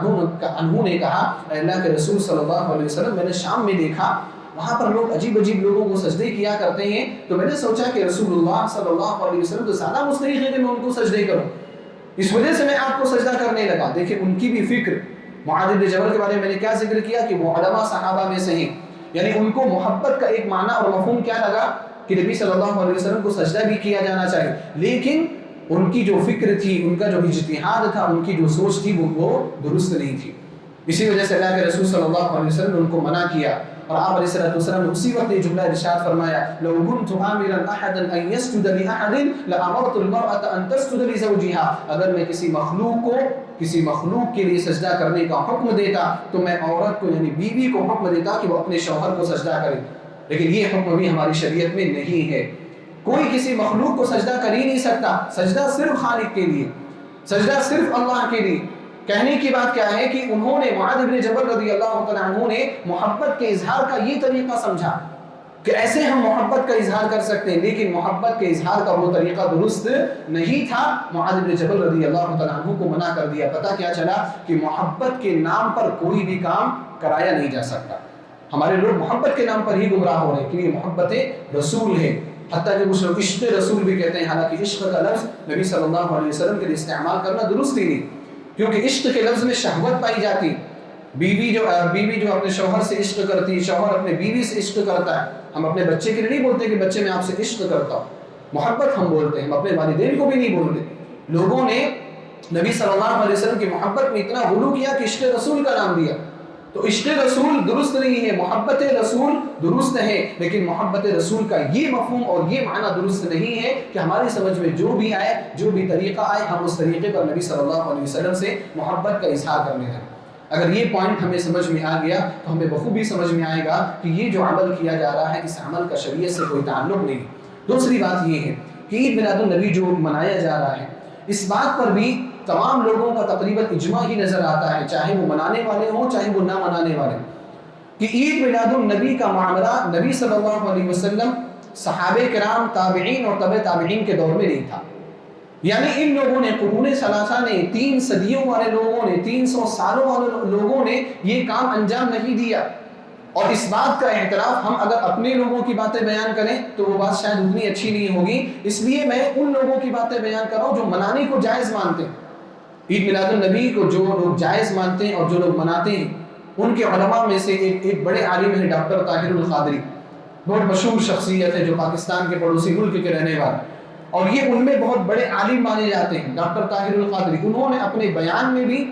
عنہ نے کہا اے اللہ کے رسول صلی اللہ علیہ وسلم، میں نے شام میں دیکھا وہاں پر لوگ عجیب لوگوں کو سجدے کیا کرتے ہیں، تو میں نے سوچا کہ رسول اللہ صلی اللہ علیہ وسلم تو زیادہ مستحق ہے کہ میں ان کو سجدے کروں، اس وجہ سے میں آپ کو سجدہ کرنے لگا. دیکھیں ان کی بھی فکر. معاذ بن جبل کے بارے میں نے کیا ذکر کیا کہ وہ علماء صحابہ میں سے ہیں، یعنی ان کو محبت کا ایک معنی اور مفہوم کیا لگا کہ نبی صلی اللہ علیہ وسلم کو سجدہ بھی کیا جانا چاہیے. لیکن ان کی جو فکر تھی، ان کا جو اجتہاد تھا، ان کی جو سوچ تھی وہ درست نہیں تھی. اسی وجہ سے اللہ کے رسول صلی اللہ علیہ وسلم نے ان کو منع کیا. اور آپ علیہ الصلوۃ والسلام نے اسی وقت یہ جملہ ارشاد فرمایا لو كنت آمرا احدا ان يسجد لاحد لامرت المرأة ان تسجد لزوجها. اگر میں کسی مخلوق کے لیے سجدہ کرنے کا حکم دیتا تو میں عورت کو یعنی بیوی کو حکم دیتا کہ وہ اپنے شوہر کو سجدہ کرے. لیکن یہ حکم بھی ہماری شریعت میں نہیں ہے. کوئی کسی مخلوق کو سجدہ کر ہی نہیں سکتا. سجدہ صرف خالق کے لیے، سجدہ صرف اللہ کے لیے. کہنے کی بات کیا ہے کہ انہوں نے معاذ بن جبل رضی اللہ تعالیٰ عنہ نے محبت کے اظہار کا یہ طریقہ سمجھا کہ ایسے ہم محبت کا اظہار کر سکتے ہیں، لیکن محبت کے اظہار کا وہ طریقہ درست نہیں تھا. معاذ بن جبل رضی اللہ تعالیٰ عنہ کو منع کر دیا. پتہ کیا چلا کہ محبت کے نام پر کوئی بھی کام کرایا نہیں جا سکتا. ہمارے لوگ محبت کے نام پر ہی گمراہ ہو رہے ہیں کہ یہ محبت رسول ہے، حتیٰ کہ کچھ لوگ عشق رسول بھی کہتے ہیں، حالانکہ عشق کا لفظ نبی صلی اللہ علیہ وسلم کے لیے استعمال کرنا درست ہی نہیں، کیونکہ عشق کے لفظ میں شہوت پائی جاتی. بیوی جو اپنے شوہر سے عشق کرتی ہے، شوہر اپنے بیوی سے عشق کرتا ہے. ہم اپنے بچے کے لیے نہیں بولتے کہ بچے میں آپ سے عشق کرتا ہوں، محبت ہم بولتے ہیں. ہم اپنے والدین کو بھی نہیں بولتے. لوگوں نے نبی صلی اللہ علیہ وسلم کی محبت میں اتنا غلو کیا کہ عشق رسول کا نام دیا. تو عشق رسول درست نہیں ہے، محبت رسول درست ہے، لیکن محبت رسول کا یہ مفہوم اور یہ معنی درست نہیں ہے کہ ہماری سمجھ میں جو بھی آئے، جو بھی طریقہ آئے، ہم اس طریقے پر نبی صلی اللہ علیہ وسلم سے محبت کا اظہار کرنے لگیں. اگر یہ پوائنٹ ہمیں سمجھ میں آ گیا تو ہمیں بخوبی سمجھ میں آئے گا کہ یہ جو عمل کیا جا رہا ہے اس عمل کا شریعت سے کوئی تعلق نہیں. دوسری بات یہ ہے کہ عید میلاد النبی جو منایا جا رہا ہے، اس بات پر بھی تمام لوگوں کا تقریباً اجماع ہی نظر آتا ہے، چاہے وہ منانے والے ہوں چاہے وہ نہ منانے والے ہوں، کہ عید میلاد النبی کا معاملہ نبی صلی اللہ علیہ وسلم، صحابہ کرام، تابعین اور تبع تابعین کے دور میں نہیں تھا. یعنی ان لوگوں نے، قرون ثلاثہ نے، 3 صدیوں والے لوگوں نے، 300 سالوں والے لوگوں نے یہ کام انجام نہیں دیا. اور اس بات کا اعتراف ہم اگر اپنے لوگوں کی باتیں بیان کریں تو وہ بات شاید اتنی اچھی نہیں ہوگی، اس لیے میں ان لوگوں کی باتیں بیان کر رہا ہوں جو منانے کو جائز مانتے ہیں. عید میلاد النبی کو جو لوگ جائز مانتے ہیں اور جو لوگ مناتے ہیں، ان کے علماء میں سے ایک بڑے عالم ہیں ڈاکٹر طاہر القادری، بہت مشہور شخصیت ہے جو پاکستان کے پڑوسی ملک کے رہنے والے، اور یہ ان میں بہت بڑے عالم مانے جاتے ہیں. ڈاکٹر طاہر القادری، انہوں نے اپنے بیان میں بھی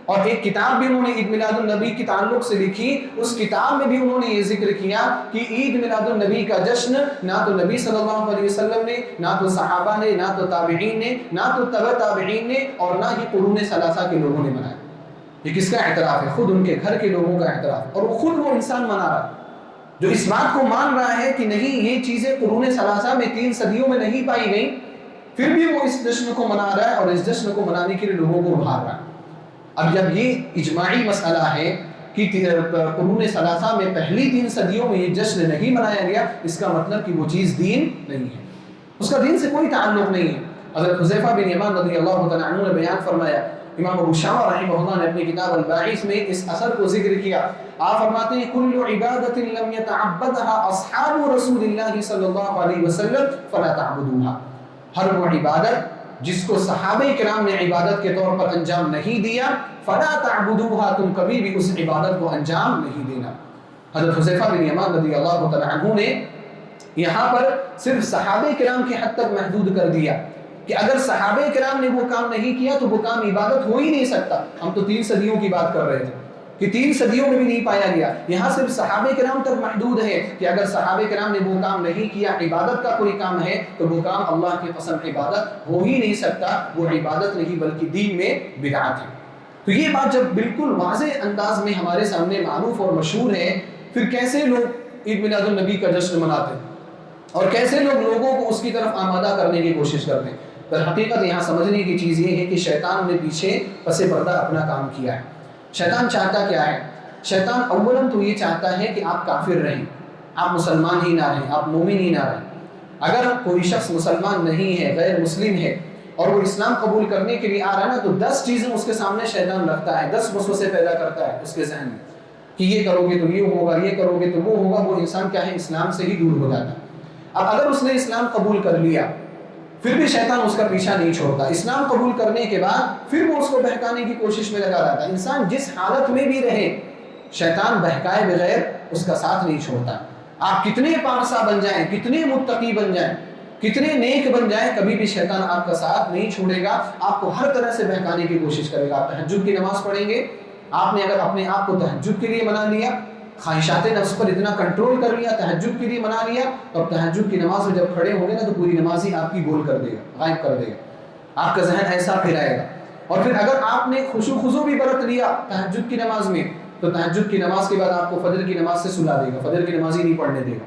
اور ایک کتاب بھی انہوں نے عید میلاد النبی کے تعلق سے لکھی، اس کتاب میں بھی انہوں نے یہ ذکر کیا کہ عید میلاد النبی کا جشن نہ تو نبی صلی اللہ علیہ وسلم نے، نہ تو صحابہ نے، نہ تو تابعین نے، نہ تو تبع تابعین نے، اور نہ ہی قرون ثلاثہ کے لوگوں نے منایا. یہ کس کا اعتراف ہے؟ خود ان کے گھر کے لوگوں کا اعتراف، اور وہ انسان منا رہا ہے جو اس بات کو مان رہا ہے کہ نہیں، یہ چیزیں قرون ثلاثہ میں 3 صدیوں میں نہیں پائی گئیں، پھر بھی وہ اس جشن کو منا رہا ہے اور اس جشن کو منانے کے لیے لوگوں کو ابھار رہا ہے. اب جب یہ اجماعی مسئلہ ہے کہ قرون ثلاثہ میں پہلی 3 صدیوں میں یہ جشن نہیں منایا گیا، اس کا مطلب کہ وہ چیز دین نہیں ہے، اس کا دین سے کوئی تعلق نہیں ہے. حضرت حذیفہ بن یمان رضی اللہ تعالیٰ عنہ نے بیان فرمایا، امام ابو شامہ رحمہ اللہ نے اپنی کتاب الباعث میں اس اثر کو ذکر کیا. آپ فرماتے ہیں کل عبادت لم يتعبدها اصحاب رسول اللہ صلی اللہ علیہ وسلم فلا تعبدوها، ہر وہ عبادت جس کو صحابہ کرام نے عبادت کے طور پر انجام نہیں دیا، فلا تعبدوها، تم کبھی بھی اس عبادت کو انجام نہیں دینا. حضرت حذیفہ بن یمان رضی اللہ تعالیٰ عنہ نے یہاں پر صرف صحابہ کرام کی حد تک محدود کر دیا کہ اگر صحابہ کرام نے وہ کام نہیں کیا تو وہ کام عبادت ہو ہی نہیں سکتا. ہم تو 3 صدیوں کی بات کر رہے تھے کہ 3 صدیوں میں بھی نہیں پایا گیا. یہاں صرف صحابہ کرام تک محدود ہے کہ اگر صحابہ کرام نے وہ کام نہیں کیا، عبادت کا کوئی کام ہے، تو وہ کام اللہ کی قسم عبادت ہو ہی نہیں سکتا، وہ عبادت نہیں بلکہ دین میں بدعت ہے. تو یہ بات جب بالکل واضح انداز میں ہمارے سامنے معروف اور مشہور ہے، پھر کیسے لوگ عید میلاد النبی کا جشن مناتے ہیں اور کیسے لوگ لوگوں کو اس کی طرف آمادہ کرنے کی کوشش کرتے ہیں؟ در حقیقت یہاں سمجھنے کی چیز یہ ہے کہ شیطان نے پیچھے پس پردہ اپنا کام کیا ہے. شیطان چاہتا کیا ہے؟ شیطان اولاً تو یہ چاہتا ہے کہ آپ کافر رہیں، آپ مسلمان ہی نہ رہیں، آپ مومن ہی نہ رہیں. اگر کوئی شخص مسلمان نہیں ہے، غیر مسلم ہے، اور وہ اسلام قبول کرنے کے لیے آ رہا ہے نا، تو 10 چیزیں اس کے سامنے شیطان رکھتا ہے، 10 وسوسے پیدا کرتا ہے اس کے ذہن میں کہ یہ کرو گے تو یہ ہوگا، یہ کرو گے تو وہ ہوگا. وہ انسان کیا ہے؟ اسلام سے ہی دور ہو جاتا ہے. اب اگر اس نے اسلام قبول کر لیا پھر بھی شیطان اس کا پیچھا نہیں چھوڑتا. اسلام قبول کرنے کے بعد پھر وہ اس کو بہکانے کی کوشش میں لگا رہتا ہے. انسان جس حالت میں بھی رہے، شیطان بہکائے بغیر اس کا ساتھ نہیں چھوڑتا. آپ کتنے پارسا بن جائیں، کتنے متقی بن جائیں، کتنے نیک بن جائیں، کبھی بھی شیطان آپ کا ساتھ نہیں چھوڑے گا، آپ کو ہر طرح سے بہکانے کی کوشش کرے گا. آپ تہجد کی نماز پڑھیں گے، آپ نے اگر اپنے آپ کو تہجد کے لیے بنا لیا، خواہشات نفس پر اتنا کنٹرول کر لیا، تہجد کے لیے بنا لیا، تو اب تہجد کی نماز میں جب کھڑے ہوں گے نا تو پوری نماز ہی آپ کی گول کر دے گا، غائب کر دے گا، آپ کا ذہن ایسا پھرائے گا. اور پھر اگر آپ نے خشوع خضوع بھی برت لیا تہجد کی نماز میں، تو تہجد کی نماز کے بعد آپ کو فجر کی نماز سے سلا دے گا، فجر کی نماز ہی نہیں پڑھنے دے گا.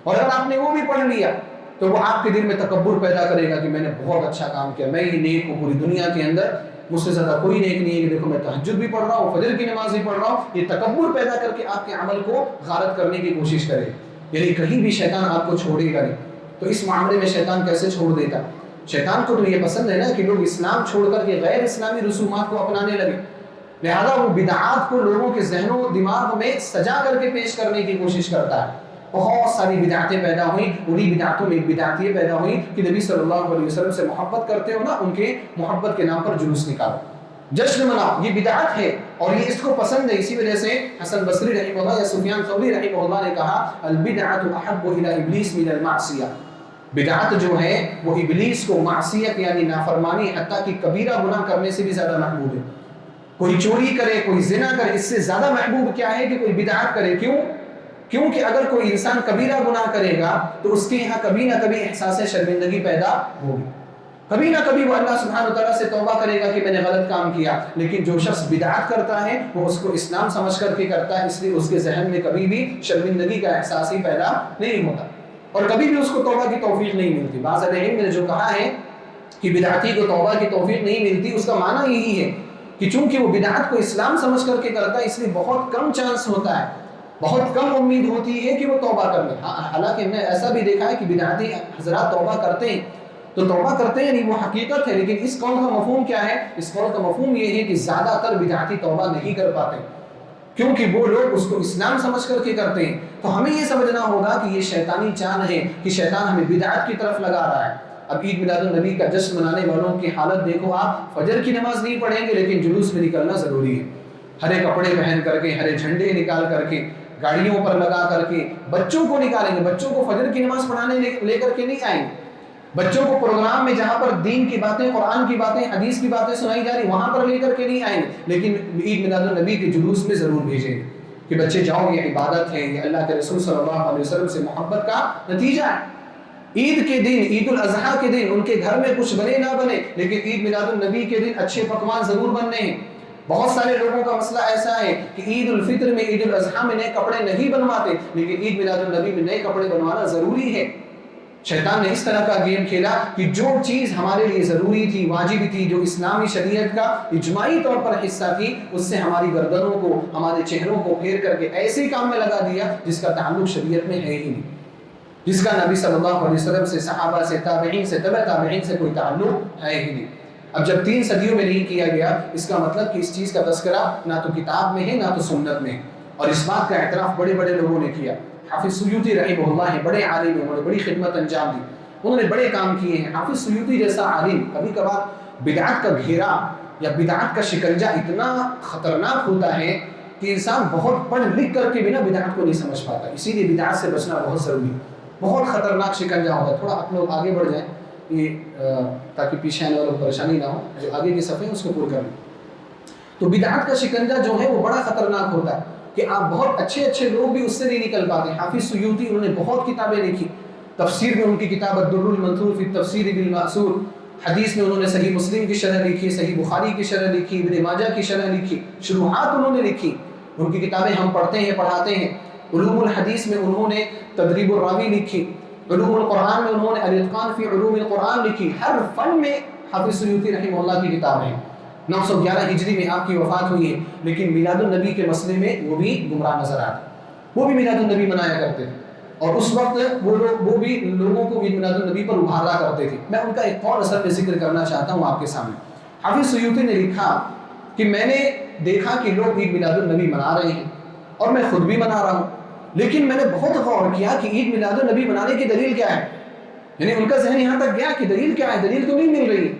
اور اگر آپ نے وہ بھی پڑھ لیا تو وہ آپ کے دل میں تکبر پیدا کرے گا کہ میں نے بہت اچھا کام کیا، میں ہی نیک ہوں، پوری دنیا کے اندر مجھ سے زیادہ کوئی نیک نہیں ہے، کہ دیکھو میں تہجد بھی پڑھ رہا ہوں، فجر کی نماز بھی پڑھ رہا ہوں. یہ تکبر پیدا کر کے آپ کے عمل کو غارت کرنے کی کوشش کرے، یعنی کہیں بھی شیطان آپ کو چھوڑے گا نہیں. تو اس معاملے میں شیطان کیسے چھوڑ دیتا؟ شیطان کو تو یہ پسند ہے نا کہ لوگ اسلام چھوڑ کر کے غیر اسلامی رسومات کو اپنانے لگے. لہذا وہ بدعات کو لوگوں کے ذہن و دماغ میں سجا کر کے پیش کرنے کی کوشش کرتا ہے. بہت ساری بدعتیں پیدا ہوئیں. انہی بدعتوں میں ایک بدعت یہ پیدا ہوئی کہ نبی صلی اللہ علیہ وسلم سے محبت کرتے ہو نا، ان کے محبت کے نام پر جلوس نکالو، جشن مناؤ. یہ بدعت ہے اور یہ اس کو پسند ہے. اسی وجہ سے حسن بصری رحمہ اللہ یا سفیان ثوری رحمہ اللہ نے کہا البدعۃ احب الی ابلیس من المعصیہ. بدعت جو ہے وہ ابلیس کو معصیت یعنی نافرمانی حتیٰ کہ کبیرہ گناہ کرنے سے بھی زیادہ محبوب ہے. کوئی چوری کرے، کوئی زنا کرے، اس سے زیادہ محبوب کیا ہے کہ کوئی بدعت کرے. کیونکہ اگر کوئی انسان کبیرہ گناہ کرے گا تو اس کے یہاں کبھی نہ کبھی احساس شرمندگی پیدا ہوگی. کبھی نہ کبھی وہ اللہ سبحانہ وتعالیٰ سے توبہ کرے گا کہ میں نے غلط کام کیا. لیکن جو شخص بدعت کرتا ہے وہ اس کو اسلام سمجھ کر کے کرتا ہے، اس لیے اس کے ذہن میں کبھی بھی شرمندگی کا احساس ہی پیدا نہیں ہوتا اور کبھی بھی اس کو توبہ کی توفیق نہیں ملتی. بعض اہل علم نے جو کہا ہے کہ بدعتی کو توبہ کی توفیق نہیں ملتی، اس کا معنی یہی ہے کہ چونکہ وہ بدعت کو اسلام سمجھ کر کے کرتا ہے، اس لیے بہت کم چانس ہوتا ہے، بہت کم امید ہوتی ہے کہ وہ توبہ کر لے. حالانکہ ہم نے ایسا بھی دیکھا ہے کہ بدعتی حضرات توبہ کرتے ہیں تو توبہ کرتے ہیں، نہیں وہ حقیقت ہے. لیکن اس قول کا مفہوم کیا ہے؟ اس قول کا مفہوم یہ ہے کہ زیادہ تر بدعتی توبہ نہیں کر پاتے کیونکہ وہ لوگ اس کو اسلام سمجھ کر کے کرتے ہیں. تو ہمیں یہ سمجھنا ہوگا کہ یہ شیطانی چال ہے کہ شیطان ہمیں بدعت کی طرف لگا رہا ہے. اب عید میلاد النبی کا جشن منانے والوں کی حالت دیکھو آپ، فجر کی نماز نہیں پڑھیں گے لیکن جلوس میں نکلنا ضروری ہے. ہرے کپڑے پہن کر کے، ہرے جھنڈے نکال کر کے، گاڑیوں پر لگا کر کے بچوں کو نکالیں گے. بچوں کو فجر کی نماز پڑھانے لے کر کے نہیں آئیں گے. بچوں کو پروگرام میں جہاں پر دین کی باتیں، قرآن کی باتیں، حدیث کی باتیں سنائی جا رہی وہاں پر لے کر کے نہیں آئیں گے. لیکن عید میلاد النبی کے جلوس میں ضرور بھیجیں گے کہ بچے جاؤ، یہ عبادت ہے، یہ اللہ کے رسول صلی اللہ علیہ وسلم سے محبت کا نتیجہ ہے. عید کے دن، عید الاضحیٰ کے دن ان کے گھر میں کچھ بنے نہ بنے لیکن عید میلاد النبی کے دن اچھے پکوان ضرور بننے ہیں. بہت سارے لوگوں کا مسئلہ ایسا ہے کہ عید الفطر میں، عید الاضحیٰ میں نئے کپڑے نہیں بنواتے لیکن عید میلاد النبی میں نئے کپڑے بنوانا ضروری ہے. شیطان نے اس طرح کا گیم کھیلا کہ جو چیز ہمارے لیے ضروری تھی، واجب تھی، جو اسلامی شریعت کا اجماعی طور پر حصہ تھی، اس سے ہماری گردنوں کو، ہمارے چہروں کو پھیر کر کے ایسے کام میں لگا دیا جس کا تعلق شریعت میں ہے ہی نہیں، جس کا نبی صلی اللہ علیہ وسلم سے، صحابہ سے، تابعین سے، تبع تابعین سے کوئی تعلق ہے ہی نہیں. اب جب 3 صدیوں میں نہیں کیا گیا، اس کا مطلب کہ اس چیز کا تذکرہ نہ تو کتاب میں ہے نہ تو سنت میں ہے. اور اس بات کا اعتراف بڑے بڑے لوگوں نے کیا. حافظ سیوطی رحمہ اللہ ہیں، بڑے عالم ہیں، انہوں نے بڑی خدمت انجام دی، انہوں نے بڑے کام کیے ہیں. حافظ سیوطی جیسا عالم، کبھی کبھار بدعت کا گھیرا یا بدعت کا شکنجہ اتنا خطرناک ہوتا ہے کہ انسان بہت پڑھ لکھ کر کے بنا بدعت کو نہیں سمجھ پاتا. اسی لیے بدعت سے بچنا بہت ضروری ہے. بہت خطرناک شکنجہ ہوتا ہے. تھوڑا آپ لوگ آگے بڑھ جائیں تاکہ پیچھے آنے والوں کو پریشانی نہ ہو، جو آگے کی صفحے ہیں اس کو پور کر لیں. تو بدعت کا شکنجہ جو ہے وہ بڑا خطرناک ہوتا ہے کہ آپ بہت اچھے لوگ بھی اس سے نہیں نکل پاتے. حافظ سیوطی انہوں نے بہت کتابیں لکھی. تفسیر میں ان کی کتاب الدر المنثور فی التفسیر بالمأثور، حدیث میں انہوں نے صحیح مسلم کی شرح لکھی، صحیح بخاری کی شرح لکھی، ابن ماجہ کی شرح لکھی، شروحات انہوں نے لکھی. ان کی کتابیں ہم پڑھتے ہیں، پڑھاتے ہیں. علوم الحدیث میں انہوں نے تدریب الراوی لکھی. علوم القرآن میں انہوں نے الاتقان فی علوم القرآن لکھی. ہر فن میں حافظ سیوطی رحمہ اللہ کی کتابیں ہیں. 911 ہجری میں آپ کی وفات ہوئی ہے لیکن میلاد النبی کے مسئلے میں وہ بھی گمراہ نظر آتے. وہ بھی میلاد النبی منایا کرتے تھے اور اس وقت وہ بھی لوگوں کو میلاد النبی پر ابھارا کرتے تھے. میں ان کا ایک اور اثر میں ذکر کرنا چاہتا ہوں آپ کے سامنے. حافظ سیوطی نے لکھا کہ میں نے دیکھا کہ لوگ عید میلاد النبی منا رہے ہیں اور میں خود بھی منا رہا ہوں، لیکن میں نے بہت غور کیا کہ عید میلاد النبی منانے کی دلیل کیا ہے. یعنی ان کا ذہن یہاں تک گیا کہ دلیل کیا ہے، دلیل تو نہیں مل رہی.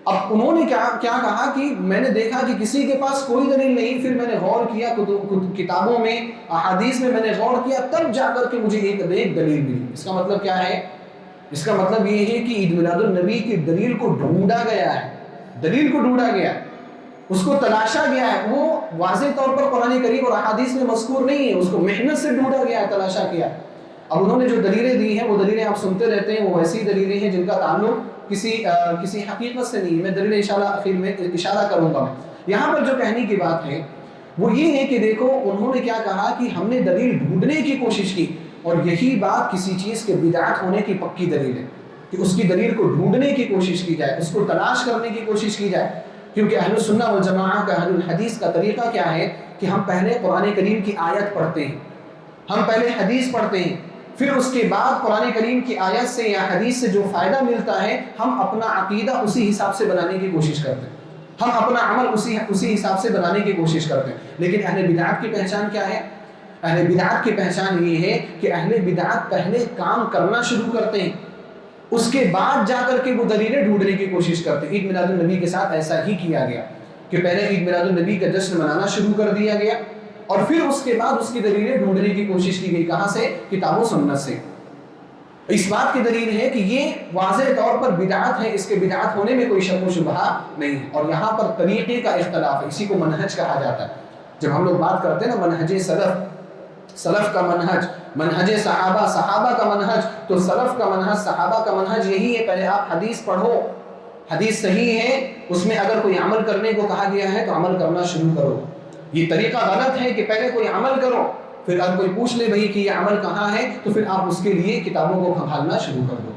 اب انہوں نے کیا کہا کہ میں نے دیکھا کہ کسی کے پاس کوئی دلیل نہیں. پھر میں نے غور کیا کتابوں میں، احادیث میں نے غور کیا، تب جا کر کے مجھے ایک دلیل ملی. اس کا مطلب کیا ہے؟ اس کا مطلب یہ ہے کہ عید میلاد النبی کی دلیل کو ڈھونڈا گیا ہے. دلیل کو ڈھونڈا گیا، اس کو تلاشا گیا ہے. وہ واضح طور پر قرآن کریم اور احادیث میں مذکور نہیں ہے، اس کو محنت سے ڈھونڈا گیا ہے، تلاشا کیا. اب انہوں نے جو دلیلیں دی ہیں وہ دلیلیں آپ سنتے رہتے ہیں، وہ ایسی دلیلیں ہیں جن کا تعلق کسی حقیقت سے نہیں. میں دلیل انشاءاللہ آخر میں اشارہ کروں گا. یہاں پر جو کہنے کی بات ہے وہ یہ ہے کہ دیکھو انہوں نے کیا کہا کہ ہم نے دلیل ڈھونڈنے کی کوشش کی، اور یہی بات کسی چیز کے بدعت ہونے کی پکی دلیل ہے کہ اس کی دلیل کو ڈھونڈنے کی کوشش کی جائے، اس کو تلاش کرنے کی کوشش کی جائے. کیونکہ اہل السنہ والجماعہ کا، اہل الحدیث کا طریقہ کیا ہے کہ ہم پہلے قرآن کریم کی آیت پڑھتے ہیں، ہم پہلے حدیث پڑھتے ہیں، پھر اس کے بعد قرآن کریم کی آیت سے یا حدیث سے جو فائدہ ملتا ہے ہم اپنا عقیدہ اسی حساب سے بنانے کی کوشش کرتے ہیں. ہم اپنا عمل اسی حساب سے بنانے کی کوشش کرتے ہیں. لیکن اہل بدعت کی پہچان کیا ہے؟ اہل بدعت کی پہچان یہ ہے کہ اہل بدعت پہلے کام کرنا شروع کرتے ہیں، اس کے بعد جا کر کے وہ دلیلیں ڈھونڈنے کی کوشش کرتے ہیں. عید میلاد النبی کے ساتھ ایسا ہی کیا گیا کہ پہلے عید میلاد النبی کا جشن منانا شروع کر دیا گیا اور پھر اس کے بعد اس کی دلیلیں ڈھونڈنے کی کوشش کی گئی. کہاں سے؟ کتاب و سنت سے. اس بات کی دلیل ہے کہ یہ واضح طور پر بدعت ہے، اس کے بدعت ہونے میں کوئی شک و شبہ نہیں ہے. اور یہاں پر طریقے کا اختلاف ہے، اسی کو منہج کہا جاتا ہے. جب ہم لوگ بات کرتے ہیں نا منہج سلف کا منہج، منہج صحابہ کا منہج، تو سلف کا منہج، صحابہ کا منہج یہی ہے. پہلے آپ حدیث پڑھو، حدیث صحیح ہے، اس میں اگر کوئی عمل کرنے کو کہا گیا ہے تو عمل کرنا شروع کرو. یہ طریقہ غلط ہے کہ پہلے کوئی عمل کرو، پھر اگر کوئی پوچھ لے بھائی کہ یہ عمل کہاں ہے تو پھر آپ اس کے لیے کتابوں کو کھنگالنا شروع کر دو.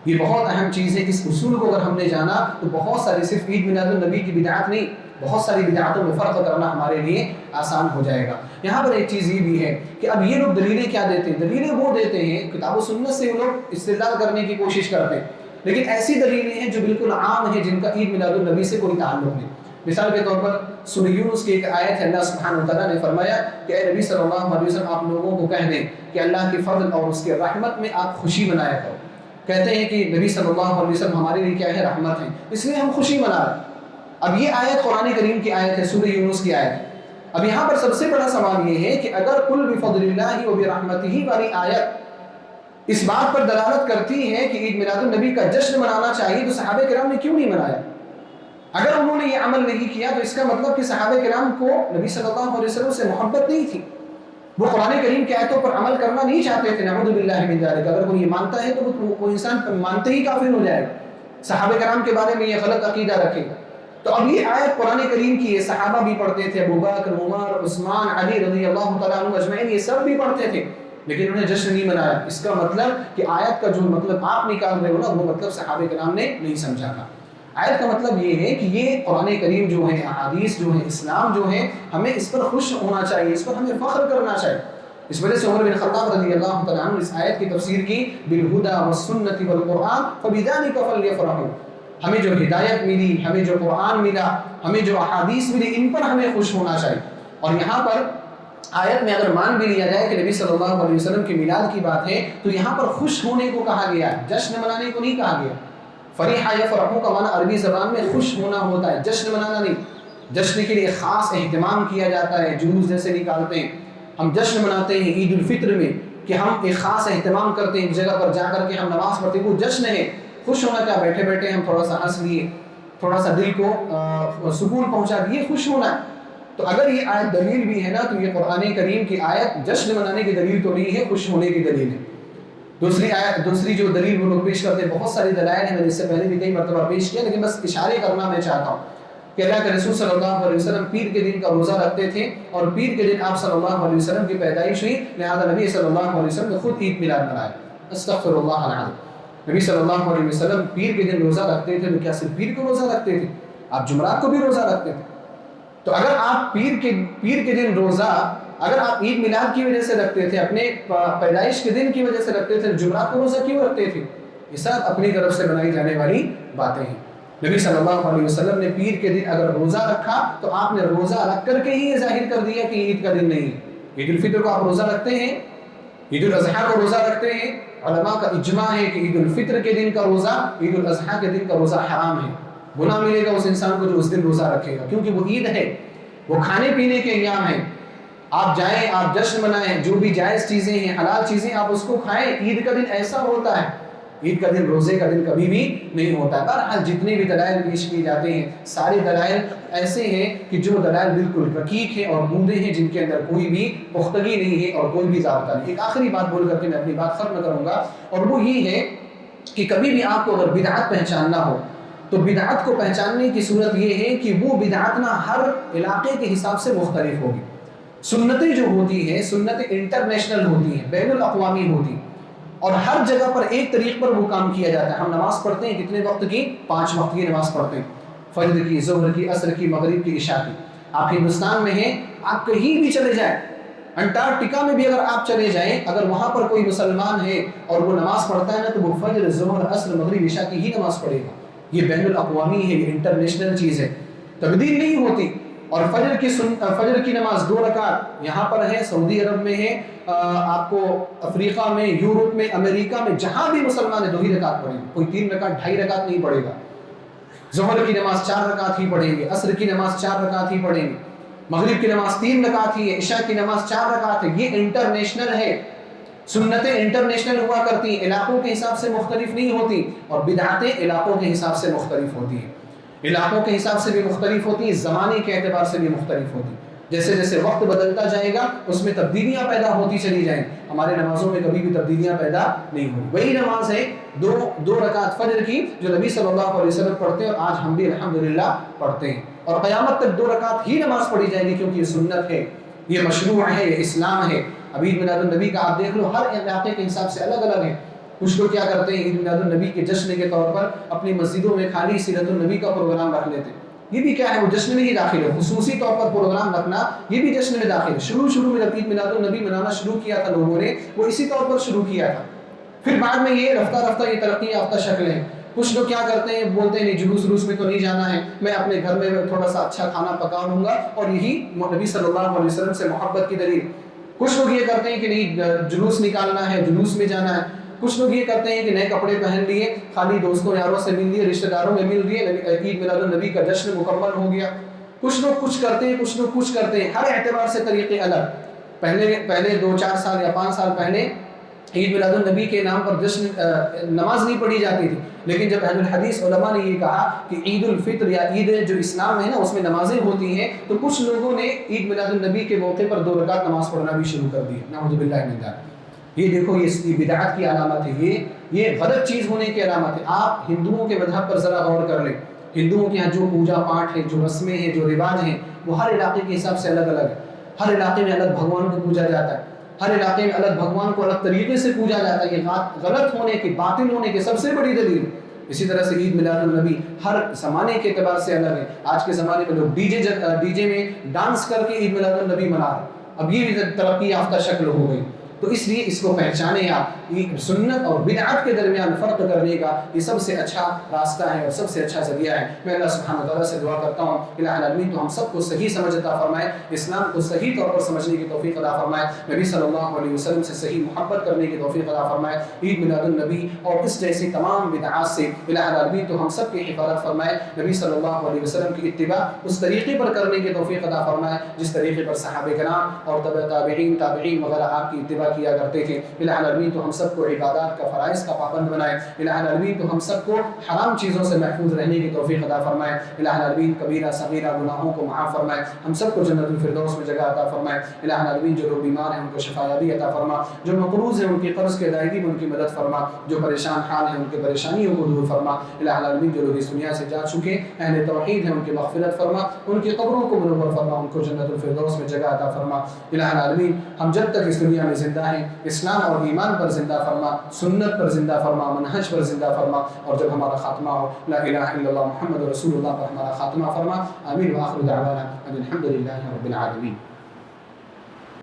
یہ بہت اہم چیز ہے. اس اصول کو اگر ہم نے جانا تو بہت ساری، صرف عید میلاد النبی کی بدعت نہیں، بہت ساری بدعتوں میں فرق کرنا ہمارے لیے آسان ہو جائے گا. یہاں پر ایک چیز یہ بھی ہے کہ اب یہ لوگ دلیلیں کیا دیتے ہیں؟ دلیلیں وہ دیتے ہیں کتاب و سنت سے وہ لوگ استدلال کرنے کی کوشش کرتے ہیں، لیکن ایسی دلیلیں ہیں جو بالکل عام ہیں، جن کا عید میلاد النبی سے کوئی تعلق نہیں. مثال کے طور پر سورہ یونس کی ایک آیت ہے، اللہ سبحانہ وتعالیٰ نے فرمایا کہ اے نبی صلی اللہ علیہ وسلم آپ لوگوں کو کہہ دیں کہ اللہ کے فضل اور اس کے رحمت میں آپ خوشی منایا کرو. کہتے ہیں کہ نبی صلی اللہ علیہ وسلم ہمارے لیے کیا ہے؟ رحمت ہے، اس لیے ہم خوشی منا رہے ہیں. اب یہ آیت قرآن کریم کی آیت ہے، سورہ یونس کی آیت ہے. اب یہاں پر سب سے بڑا سوال یہ ہے کہ اگر قل بفضل اللہ وبرحمتہ والی آیت اس بات پر دلالت کرتی ہے کہ عید میلاد النبی کا جشن منانا چاہیے تو صحابہ کرام نے کیوں نہیں منایا؟ اگر انہوں نے یہ عمل نہیں کیا تو اس کا مطلب کہ صحابہ کرام کو نبی صلی اللہ علیہ وسلم سے محبت نہیں تھی، وہ قرآن کریم کی آیتوں پر عمل کرنا نہیں چاہتے تھے. نعوذ باللہ من ذلک. اگر کوئی یہ مانتا ہے تو وہ انسان مانتے ہی کافر ہو جائے گا، صحابہ کرام کے بارے میں یہ غلط عقیدہ رکھے گا. تو اب یہ آیت قرآن کریم کی ہے، صحابہ بھی پڑھتے تھے، ابو بکر، عمر، عثمان، علی رضی اللہ تعالیٰ عنہ اجمعین، یہ سب بھی پڑھتے تھے، لیکن انہوں نے جشن نہیں منایا. اس کا مطلب کہ آیت کا جو مطلب آپ نکال رہے ہو نا، وہ مطلب صحابہ کرام نے نہیں سمجھا تھا. آیت کا مطلب یہ ہے کہ یہ قرآن کریم جو ہے، احادیث جو ہے، اسلام جو ہے، ہمیں اس پر خوش ہونا چاہیے، اس پر ہمیں فخر کرنا چاہیے. اس وجہ سے عمر بن خطاب رضی اللہ تعالیٰ عنہ اس آیت کی تفسیر کی بالہدی والسنۃ والقرآن فبذلک فلیفرحوا. ہمیں جو ہدایت ملی، ہمیں جو قرآن ملا، ہمیں جو احادیث ملی، ان پر ہمیں خوش ہونا چاہیے. اور یہاں پر آیت میں اگر مان بھی لیا جائے کہ نبی صلی اللہ علیہ وسلم کے میلاد کی بات ہے تو یہاں پر خوش ہونے کو کہا گیا ہے، جشن منانے کو نہیں کہا گیا. فریحہ یفرحوا کا معنی عربی زبان میں خوش ہونا ہوتا ہے، جشن منانا نہیں. جشن کے لیے خاص اہتمام کیا جاتا ہے، جلوس جیسے نکالتے ہیں. ہم جشن مناتے ہیں عید الفطر میں کہ ہم ایک خاص اہتمام کرتے ہیں، ایک جگہ پر جا کر کے ہم نماز پڑھتے ہیں، وہ جشن ہے. خوش ہونا کیا؟ بیٹھے بیٹھے ہم تھوڑا سا ہنس لیے، تھوڑا سا دل کو سکون پہنچا دیے، خوش ہونا ہے. تو اگر یہ آیت دلیل بھی ہے نا تو یہ قرآن کریم کی آیت جشن منانے کی دلیل تو نہیں ہے، خوش ہونے کی دلیل ہے. دوسری جو دلیل وہ لوگ پیش کرتے ہیں، بہت ساری دلائل ہیں، میں نے اس سے پہلے بھی کئی مرتبہ پیش کیا، لیکن بس اشارے کرنا میں چاہتا ہوں کہ اللہ کے رسول صلی اللہ علیہ وسلم پیر کے دن کا روزہ رکھتے تھے، اور پیر کے دن آپ صلی اللہ علیہ وسلم کی پیدائش ہوئی، لہذا نبی صلی اللہ علیہ وسلم نے خود عید میلاد منایا. استغفر اللہ العظیم. نبی صلی اللہ علیہ وسلم پیر کے دن روزہ رکھتے تھے، تو کیا صرف پیر کو روزہ رکھتے تھے؟ آپ جمعرات کو بھی روزہ رکھتے تھے. تو اگر آپ پیر کے دن روزہ اگر آپ عید میلاد کی وجہ سے رکھتے تھے، اپنے پیدائش کے دن کی وجہ سے رکھتے تھے، جمعرات کو روزہ کیوں رکھتے تھے؟ یہ سب اپنی طرف سے بنائی جانے والی باتیں ہیں. نبی صلی اللہ علیہ وسلم نے پیر کے دن اگر روزہ رکھا تو آپ نے روزہ رکھ کر کے ہی یہ ظاہر کر دیا کہ عید کا دن نہیں ہے. عید الفطر کو آپ روزہ رکھتے ہیں، عید الاضحیٰ کو روزہ رکھتے ہیں. علماء کا اجماع ہے کہ عید الفطر کے دن کا روزہ، عید الاضحیٰ کے دن کا روزہ حرام ہے. گناہ ملے گا اس انسان کو جو اس دن روزہ رکھے گا، کیونکہ وہ عید ہے، وہ کھانے پینے کے ایام ہیں. آپ جائیں، آپ جشن منائیں، جو بھی جائز چیزیں ہیں، حلال چیزیں، آپ اس کو کھائیں. عید کا دن ایسا ہوتا ہے، عید کا دن روزے کا دن کبھی بھی نہیں ہوتا ہے. بہرحال جتنے بھی دلائل پیش کیے جاتے ہیں، سارے دلائل ایسے ہیں کہ جو دلائل بالکل رقیق ہیں اور بوندے ہیں، جن کے اندر کوئی بھی پختگی نہیں ہے اور کوئی بھی ضابطہ نہیں. ایک آخری بات بول کر کے میں اپنی بات ختم کروں گا، اور وہ یہ ہے کہ کبھی بھی آپ کو اگر بدعت پہچاننا ہو تو بدعت کو پہچاننے کی صورت یہ ہے کہ وہ بدعت نہ ہر علاقے کے حساب سے مختلف ہوگی. سنتیں جو ہوتی ہیں، سنتیں انٹرنیشنل ہوتی ہیں، بین الاقوامی ہوتی ہیں، اور ہر جگہ پر ایک طریق پر وہ کام کیا جاتا ہے. ہم نماز پڑھتے ہیں کتنے وقت کی؟ 5 وقت کی نماز پڑھتے ہیں، فجر کی، ظہر کی، عصر کی، مغرب کی، عشاء کی. آپ ہندوستان میں ہیں، آپ کہیں بھی چلے جائیں، انٹارکٹیکا میں بھی اگر آپ چلے جائیں، اگر وہاں پر کوئی مسلمان ہے اور وہ نماز پڑھتا ہے نا تو وہ فجر، ظہر، عصر، مغرب، عشاء کی ہی نماز پڑھے گا. یہ بین الاقوامی ہے، یہ انٹرنیشنل چیز ہے. تبدیل نہیں ہوتی. اور فجر کی نماز 2 رکعت یہاں پر ہے، سعودی عرب میں ہے، آپ کو افریقہ میں، یورپ میں، امریکہ میں، جہاں بھی مسلمان ہیں 2 ہی رکعت پڑھیں گے. کوئی 3 رکعت 2.5 رکعت نہیں پڑھے گا. ظہر کی نماز 4 رکعت ہی پڑھیں گے، عصر کی نماز 4 رکعت ہی پڑھیں گے، مغرب کی نماز 3 رکعت ہی ہے، عشاء کی نماز 4 رکعت ہے. یہ انٹرنیشنل ہے. سنتیں انٹرنیشنل ہوا کرتی ہیں، علاقوں کے حساب سے مختلف نہیں ہوتی، اور بدعتیں علاقوں کے حساب سے مختلف ہوتی ہیں. علاقوں کے حساب سے بھی مختلف ہوتی ہیں، زمانے کے اعتبار سے بھی مختلف ہوتی ہیں. جیسے جیسے وقت بدلتا جائے گا اس میں تبدیلیاں پیدا ہوتی چلی جائیں. ہمارے نمازوں میں کبھی بھی تبدیلیاں پیدا نہیں ہوئی. وہی نماز ہے 2 رکعت فجر کی جو نبی صلی اللہ علیہ وسلم پڑھتے ہیں، اور آج ہم بھی الحمدللہ پڑھتے ہیں. اور قیامت تک 2 رکعت ہی نماز پڑھی جائے گی، کیونکہ یہ سنت ہے، یہ مشروع ہے، یہ اسلام ہے. عید میلاد النبی کا آپ دیکھ لو، ہر علاقے کے حساب سے الگ الگ ہے. کچھ لوگ کیا کرتے ہیں، عید میلاد النبی کے جشن کے طور پر اپنی مسجدوں میں خالی سیرت النبی کا پروگرام رکھ لیتے ہیں. یہ بھی کیا ہے، وہ جشن میں ہی داخل ہے. خصوصی طور پر پروگرام رکھنا یہ بھی جشن میں داخل ہے. شروع میں جب عید میلاد النبی منانا شروع کیا تھا لوگوں نے، وہ اسی طور پر شروع کیا تھا. پھر بعد میں یہ رفتہ یہ ترقی یافتہ شکل ہے. کچھ لوگ کیا کرتے ہیں، بولتے ہیں نہیں جلوس میں تو نہیں جانا ہے، میں اپنے گھر میں تھوڑا سا اچھا کھانا پکا لوں گا، اور یہی نبی صلی اللہ علیہ وسلم سے محبت کی دلیل. کچھ لوگ یہ کرتے ہیں کہ نہیں جلوس نکالنا ہے، جلوس میں جانا ہے. کچھ لوگ یہ کرتے ہیں کہ نئے کپڑے پہن لیے، خالی دوستوں یاروں سے مل لیے، رشتہ داروں میں مل لیے، عید میلاد النبی کا جشن مکمل ہو گیا. کچھ لوگ کچھ کرتے ہیں، کچھ لوگ کچھ کرتے ہیں. ہر اعتبار سے طریقے الگ. پہلے 2-4 سال یا 5 سال پہلے عید میلاد النبی کے نام پر جشن نماز نہیں پڑھی جاتی تھی. لیکن جب اہل الحدیث علماء نے یہ کہا کہ عید الفطر یا عید جو اسلام میں ہے نا اس میں نمازیں ہوتی ہیں، تو کچھ لوگوں نے عید میلاد النبی کے موقع پر 2 رکعت نماز پڑھنا بھی شروع کر دی. نعوذ باللہ من ذلک. یہ دیکھو یہ بدعت کی علامت ہے، یہ غلط چیز ہونے کی علامت ہے. آپ ہندوؤں کے مذہب پر ذرا غور کر لیں. ہندوؤں کے یہاں جو پوجا پاٹ ہے، جو رسمیں ہیں، جو رواج ہیں، وہ ہر علاقے کے حساب سے الگ الگ ہے. ہر علاقے میں الگ بھگوان کو پوجا جاتا ہے، ہر علاقے میں الگ بھگوان کو الگ طریقے سے پوجا جاتا ہے. یہ غلط ہونے کی، باطل ہونے کی سب سے بڑی دلیل. اسی طرح سے عید میلاد النبی ہر زمانے کے اعتبار سے الگ ہے. آج کے زمانے میں لوگ ڈی جے میں ڈانس کر کے عید میلاد النبی منا رہے. اب یہ بھی ترقی یافتہ شکل ہو گئی. تو اس لیے اس کو پہچانے آپ. سنت اور بدعت کے درمیان فرق کرنے کا یہ سب سے اچھا راستہ ہے اور سب سے اچھا ذریعہ ہے. میں اللہ سبحانہ وتعالیٰ سے دعا کرتا ہوں الہ العالمین تو ہم سب کو صحیح سمجھ عطا فرمائے، اسلام کو صحیح طور پر سمجھنے کی توفیق عطا فرمائے، نبی صلی اللہ علیہ وسلم سے صحیح محبت کرنے کی توفیق عطا فرمائے. عید میلاد النبی اور اس جیسی تمام بدعات سے الہ العالمین تو ہم سب کی حفاظت فرمائے. نبی صلی اللہ علیہ وسلم کی اتباع اس طریقے پر کرنے کی توفیق عطا فرمائے جس طریقے پر صحابہ کرام اور تابعین وغیرہ آپ کی اتباع کیا کرتے تھے. الہ العالمین تو ہم سب کو عبادات کا فرائض کا پابند بنائے. الہ العالمین تو ہم سب کو حرام چیزوں سے محفوظ رہنے کی توفیق عطا فرمائے. الہ العالمین کبیرہ صغیرہ گناہوں کو معاف فرمائے. ہم سب کو جنت الفردوس میں جگہ عطا فرمائے. الہ العالمین جو لوگ بیمار ہیں ان کو شفا یابی عطا فرما، جو مقروض ہیں ان کی قرض کی ادائیگی میں ان کی مدد فرما، جو پریشان حال ہیں ان کی پریشانیوں کو دور فرما. الہ العالمین جو لوگ اس دنیا سے جا چکے اہل توحید ہیں ان کی مغفرت فرما، ان کی قبروں کو منور فرما، ان کو جنت الفردوس میں جگہ عطا فرما. الہ العالمین ہم جب تک اس دنیا میں زندہ ہیں اسلام اور ایمان پر زندہ فرما، سنت پر زندہ فرما، منہج پر زندہ فرما، اور جب ہمارا خاتمہ ہو لا الہ الا اللہ محمد رسول اللہ پر ہمارا خاتمہ فرما. آمین. وآخر دعوانا ان الحمد للہ رب العالمین.